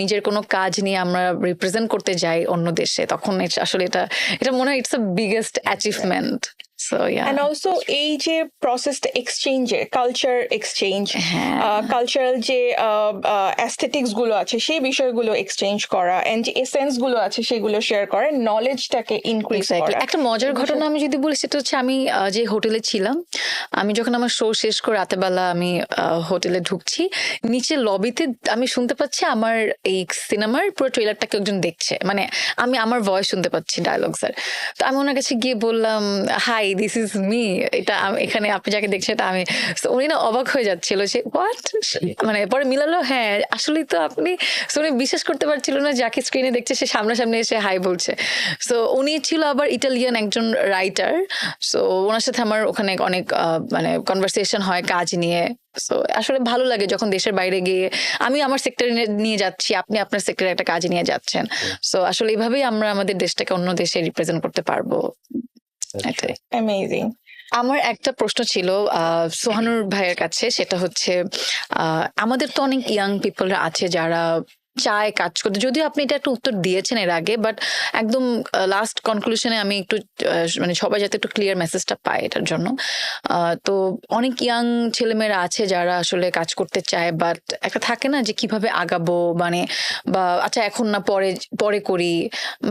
নিজের কোনো কাজ নিয়ে আমরা রিপ্রেজেন্ট করতে যাই অন্য দেশে, তখন আসলে এটা মনে হয় it's a biggest achievement. So yeah, and also এই যে প্রসেসটা এক্সচেঞ্জের, কালচার এক্সচেঞ্জ, কালচারাল যে অ্যাস্থেটিক্স গুলো আছে সেই বিষয়গুলো এক্সচেঞ্জ করা, এন্ড যে এসেন্স গুলো আছে সেগুলো শেয়ার করা, নলেজটাকে ইনক্রিজ করা। একটা মজার ঘটনা আমি যদি বলি, সেটা হচ্ছে আমি যে হোটেলে ছিলাম, আমি যখন আমার শো শেষ করে রাতের বেলা আমি হোটেলে ঢুকছি, নিচে লবিতে আমি শুনতে পাচ্ছি আমার এই সিনেমার পুরো ট্রেলারটাকে একজন দেখছে, মানে আমি আমার ভয়েস শুনতে পাচ্ছি, ডায়লগ স্যার। তো আমি ওনার কাছে গিয়ে বললাম, হাই, দিস ইজ মি, এটা এখানে আপনি যাকে দেখছেন এটা আমি। তো উনি না অবাক হয়ে যাচ্ছিল যে হোয়াট, মানে পরে মিলালো, হ্যাঁ আসলেই তো আপনি। তো উনি বিশ্বাস করতে পারছিল না, যাকে স্ক্রিনে দেখছে সে সামনাসামনি এসে হাই বলছে। সো উনি ছিল আবার ইটালিয়ান একজন রাইটার। সো ওনার সাথে আমার ওখানে অনেক মানে কনভারসেশন হয় কাজ নিয়ে। সো আসলে ভালো লাগে যখন দেশের বাইরে গিয়ে আমি আমার সেক্টর নিয়ে যাচ্ছি, আপনি আপনার সেক্টরে একটা কাজ নিয়ে যাচ্ছেন। সো আসলে এইভাবেই আমরা আমাদের দেশটাকে অন্য দেশে রিপ্রেজেন্ট করতে পারবো। এটাই। অ্যামেজিং। আমার একটা প্রশ্ন ছিল সোহানুর ভাইয়ের কাছে, সেটা হচ্ছে আমাদের তো অনেক ইয়াং পিপলরা আছে যারা চায় কাজ করতে, যদিও আপনি এটা একটা উত্তর দিয়েছেন এর আগে, বাট একদম লাস্ট কনক্লুশনে আমি একটু মানে সবাই যাতে একটু ক্লিয়ার মেসেজটা পায় এটার জন্য। তো অনেক ইয়াং ছেলেমেয়েরা আছে যারা আসলে কাজ করতে চায়, বাট একটা থাকে না যে কিভাবে আগাবো, মানে বা আচ্ছা এখন না পরে পরে করি,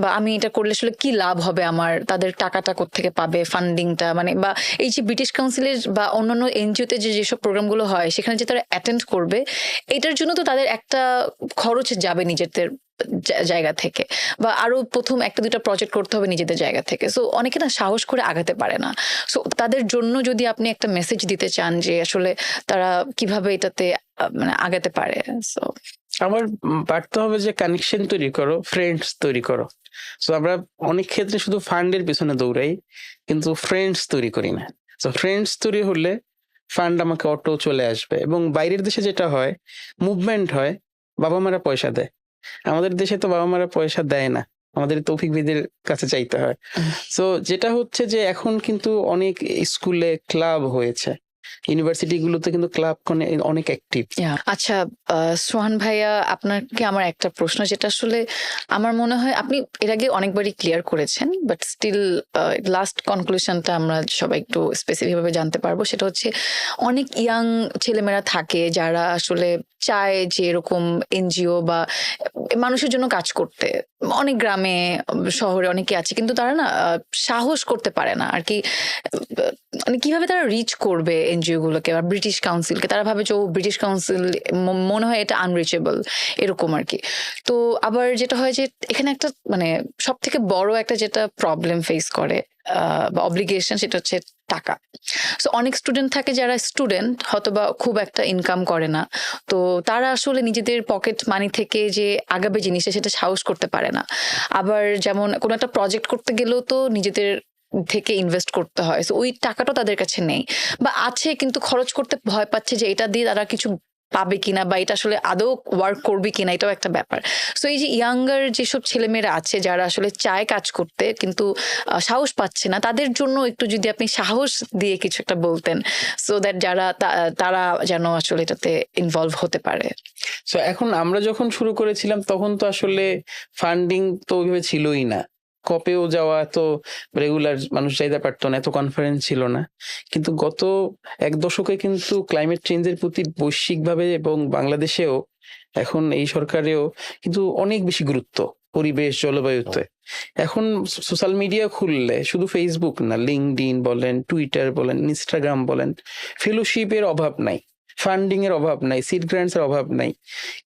বা আমি এটা করলে আসলে কি লাভ হবে আমার, তাদের টাকাটা কোত্থেকে পাবে, ফান্ডিংটা, মানে বা এই যে ব্রিটিশ কাউন্সিলের বা অন্যান্য এনজিওতে যেসব প্রোগ্রামগুলো হয় সেখানে যে তারা অ্যাটেন্ড করবে, এটার জন্য তো তাদের একটা খরচ যাবে নিজেদের জায়গা থেকে, বা আরো প্রথম একটা দুটা প্রজেক্ট করতে হবে নিজেদের জায়গা থেকে। সো অনেকে না সাহস করে আগাতে পারে না। সো তাদের জন্য যদি আপনি একটা মেসেজ দিতে চান যে আসলে তারা কিভাবে এটাতে মানে আগাতে পারে। সো আমার পারতে হবে যে কানেকশন তৈরি করো, ফ্রেন্ডস তৈরি করো। সো আমরা অনেক ক্ষেত্রে শুধু ফান্ডের পিছনে দৌড়াই, কিন্তু ফ্রেন্ডস তৈরি করি না। তো ফ্রেন্ডস তৈরি হলে ফান্ড আমাকে অটো চলে আসবে। এবং বাইরের দেশে যেটা হয়, মুভমেন্ট হয়, বাবা মারা পয়সা দেয়। আমাদের দেশে তো বাবা মারা পয়সা দেয় না, আমাদের তৌফিক বিদের কাছে চাইতে হয়। সো যেটা হচ্ছে যে এখন কিন্তু অনেক স্কুলে ক্লাব হয়েছে, ইউনিভার্সিটিগুলোতে কিন্তু ক্লাব অনেক অ্যাক্টিভ। আচ্ছা, সোহান ভাইয়া, আপনাকে আমার একটা প্রশ্ন, যেটা আসলে আমার মনে হয় আপনি এর আগে অনেকবারই ক্লিয়ার করেছেন, বাট স্টিল লাস্ট কনক্লুশনটা আমরা সবাই একটু স্পেসিফিক ভাবে জানতে পারবো। সেটা হচ্ছে অনেক ইয়াং ছেলেমেয়েরা থাকে যারা আসলে চায় যে এরকম এনজিও বা মানুষের জন্য কাজ করতে, অনেক গ্রামে শহরে অনেকে আছে, কিন্তু তারা না সাহস করতে পারে না আর কি। মানে কিভাবে তারা রিচ করবে এনজিও গুলোকে বা ব্রিটিশ কাউন্সিলকে? তারা ভাবে যে ব্রিটিশ কাউন্সিল, মনে হয় এটা আনরিচেবল, এরকম আর কি। তো আবার যেটা হয় যে এখানে একটা মানে সব থেকে বড় একটা যেটা প্রবলেম ফেস করে বা অব্লিগেশন, সেটা হচ্ছে টাকা। সো অনেক স্টুডেন্ট থাকে যারা স্টুডেন্ট হয়তো বা খুব একটা ইনকাম করে না, তো তারা আসলে নিজেদের পকেট মানি থেকে যে আগাবে জিনিসটা সেটা সাহস করতে পারে না। আবার যেমন কোনো একটা প্রজেক্ট করতে গেলেও তো নিজেদের থেকে ইনভেস্ট করতে হয়, সো ওই টাকাটা তাদের কাছে নেই, বা আছে কিন্তু খরচ করতে ভয় পাচ্ছে যে এটা দিয়ে তারা কিছু পাবে কিনা বা এটা আসলে আদৌ ওয়ার্ক করবে কিনা, এটাও একটা ব্যাপার। সো এই যে ইয়াঙ্গার যেসব ছেলেমেয়েরা আছে যারা আসলে চায় কাজ করতে কিন্তু সাহস পাচ্ছে না, তাদের জন্য একটু যদি আপনি সাহস দিয়ে কিছু একটা বলতেন, সো দ্যাট যারা তারা যেন আসলে এটাতে ইনভলভ হতে পারে। সো এখন আমরা যখন শুরু করেছিলাম তখন তো আসলে ফান্ডিং তো ওইভাবে ছিলই না, কপেও যাওয়া তো রেগুলার মানুষ যাইতে পারতো না, এত কনফারেন্স ছিল না। কিন্তু গত এক দশকে কিন্তু ক্লাইমেট চেঞ্জের প্রতি বৈশ্বিকভাবে এবং বাংলাদেশেও এখন এই সরকারেও কিন্তু অনেক বেশি গুরুত্ব পরিবেশ জলবায়ুতে। এখন সোশ্যাল মিডিয়া খুললে শুধু ফেসবুক না, লিঙ্কডইন বলেন, টুইটার বলেন, ইনস্টাগ্রাম বলেন, ফেলোশিপের অভাব নাই, ফান্ডিং এর অভাব নাই, সিড গ্রান্টস এর অভাব নাই।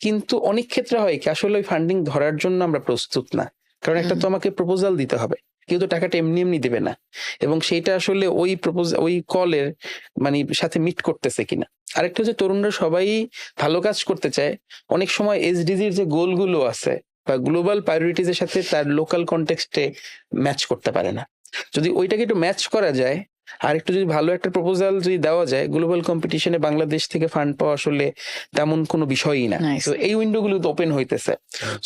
কিন্তু অনেক ক্ষেত্রে হয় কি, আসলে ওই ফান্ডিং ধরার জন্য আমরা প্রস্তুত না, কারণ একটা তো আমাকে প্রপোজাল দিতে হবে, কেউ তো টাকাটা এমনি এমনি দিবে না, এবং সেইটা আসলে ওই কলের মানে সাথে মিট করতেছে কিনা। আরেকটা হচ্ছে তরুণরা সবাই ভালো কাজ করতে চায়, অনেক সময় এসডিজির যে গোলগুলো আছে বা গ্লোবাল প্রায়োরিটিজ এর সাথে তার লোকাল কনটেক্সটে ম্যাচ করতে পারে না। যদি ওইটাকে একটু ম্যাচ করা যায় আর একটু যদি ভালো একটা প্রপোজাল যদি দেওয়া যায়, গ্লোবাল কম্পিটিশনে বাংলাদেশ থেকে ফান্ড পাওয়া আসলে তেমন কোনো বিষয়ই না। Nice. তো এই উইন্ডো গুলো তো ওপেন হইতেছে।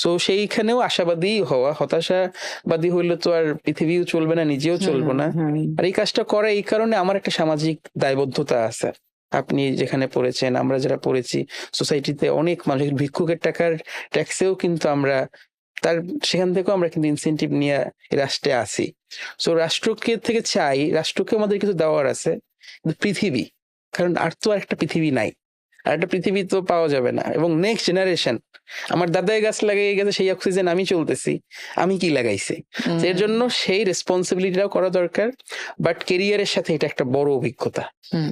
সো সেইখানেও আশাবাদী হওয়া, হতাশাবাদী হইলে তো আর পৃথিবীও চলবে না, নিজেও চলবো না। আর এই কাজটা করা এই কারণে আমার একটা সামাজিক দায়বদ্ধতা আছে। আপনি যেখানে পড়েছেন, আমরা যারা পড়েছি, সোসাইটিতে অনেক মানুষ ভিক্ষুকের টাকার ট্যাক্সেও কিন্তু আমরা সেখান থেকেও আমরা কিন্তু ইনসেন্টিভ নিয়ে রাষ্ট্রে আসি। সো রাষ্ট্রকে থেকে চাই, রাষ্ট্রকে আমাদের কিছু দেওয়ার আছে, কিন্তু পৃথিবী, কারণ আর তো আর একটা পৃথিবী নাই, আর একটা পৃথিবী তো পাওয়া যাবে না। এবং নেক্সট জেনারেশন, আমার দাদাই গাছ লাগিয়ে গেছে, সেই অক্সিজেন আমি চলতেছি, আমি কি লাগাইছি? এর জন্য সেই রেসপন্সিবিলিটিটাও করা দরকার। বাট কেরিয়ারের সাথে এটা একটা বড় অভিজ্ঞতা,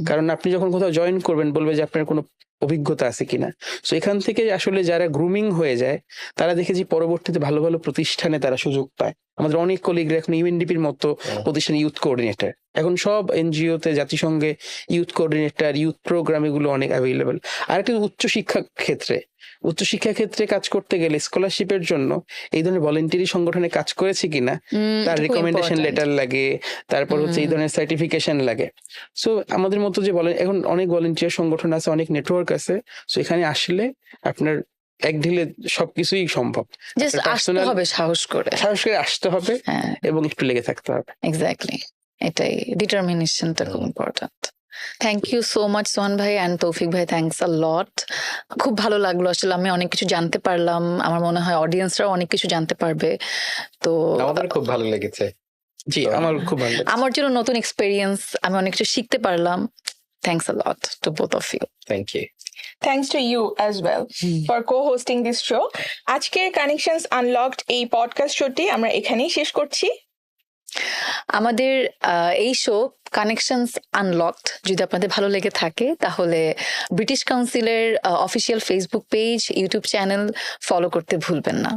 কারণ আপনি যখন কোথাও জয়েন করবেন বলবে যে আপনার কোনো অভিজ্ঞতা আছে কিনা। সো এখান থেকে আসলে যারা গ্রুমিং হয়ে যায় তারা দেখেছি পরবর্তীতে ভালো ভালো প্রতিষ্ঠানে তারা সুযোগ পায়। আমাদের অনেক কলিগরা এখন ইউএনডিপির মতো প্রতিষ্ঠানে ইউথ কোঅর্ডিনেটর, এখন সব এনজিওতে জাতিসংঘে ইউথ কোঅর্ডিনেটর, ইউথ প্রোগ্রাম এগুলো অনেক অ্যাভেলেবল। আর একটা উচ্চশিক্ষা ক্ষেত্রে কাজ করতে গেলে স্কলারশিপের জন্য এই ধরনের ভলেন্টারি সংগঠনে কাজ করেছে কিনা তার রিকমেন্ডেশন লেটার লাগে, তারপর হচ্ছে এই ধরনের সার্টিফিকেশন লাগে। সো আমাদের মতো যে বলেন, এখন অনেক ভলেন্টিয়ার সংগঠন আছে, অনেক নেটওয়ার্ক আছে। সো এখানে আসলে আপনার এক ঢিলে সবকিছুই সম্ভব। জাস্ট আসতে হবে, সাহস করে আসতে হবে এবং একটু লেগে থাকতে হবে। এক্স্যাক্টলি, এটাই, ডিটারমিনেশনটা খুব important. Thank you so much Sohan ভাই অ্যান্ড তৌফিক ভাই, থ্যাংকস আ লট। খুব ভালো লাগলো আসলে, আমি অনেক কিছু জানতে পারলাম, আমার মনে হয় অডিয়েন্সরাও অনেক কিছু জানতে পারবে। তো আমাদের খুব ভালো লেগেছে। জি, আমার খুব ভালো লাগছে। আমার জন্য নতুন এক্সপেরিয়েন্স, আমি অনেক কিছু শিখতে পারলাম। Thanks a lot to both of you. Thank you. Thanks to you as well for co-hosting this show. আজকের কানেকশনস আনলকড এই পডকাস্ট শোটি আমরা এখানেই শেষ করছি। আমাদের এই শো কানেকশনস আনলকড যদি আপনাদের ভালো লেগে থাকে তাহলে ব্রিটিশ কাউন্সিলের official Facebook page, YouTube channel follow করতে ভুলবেন না।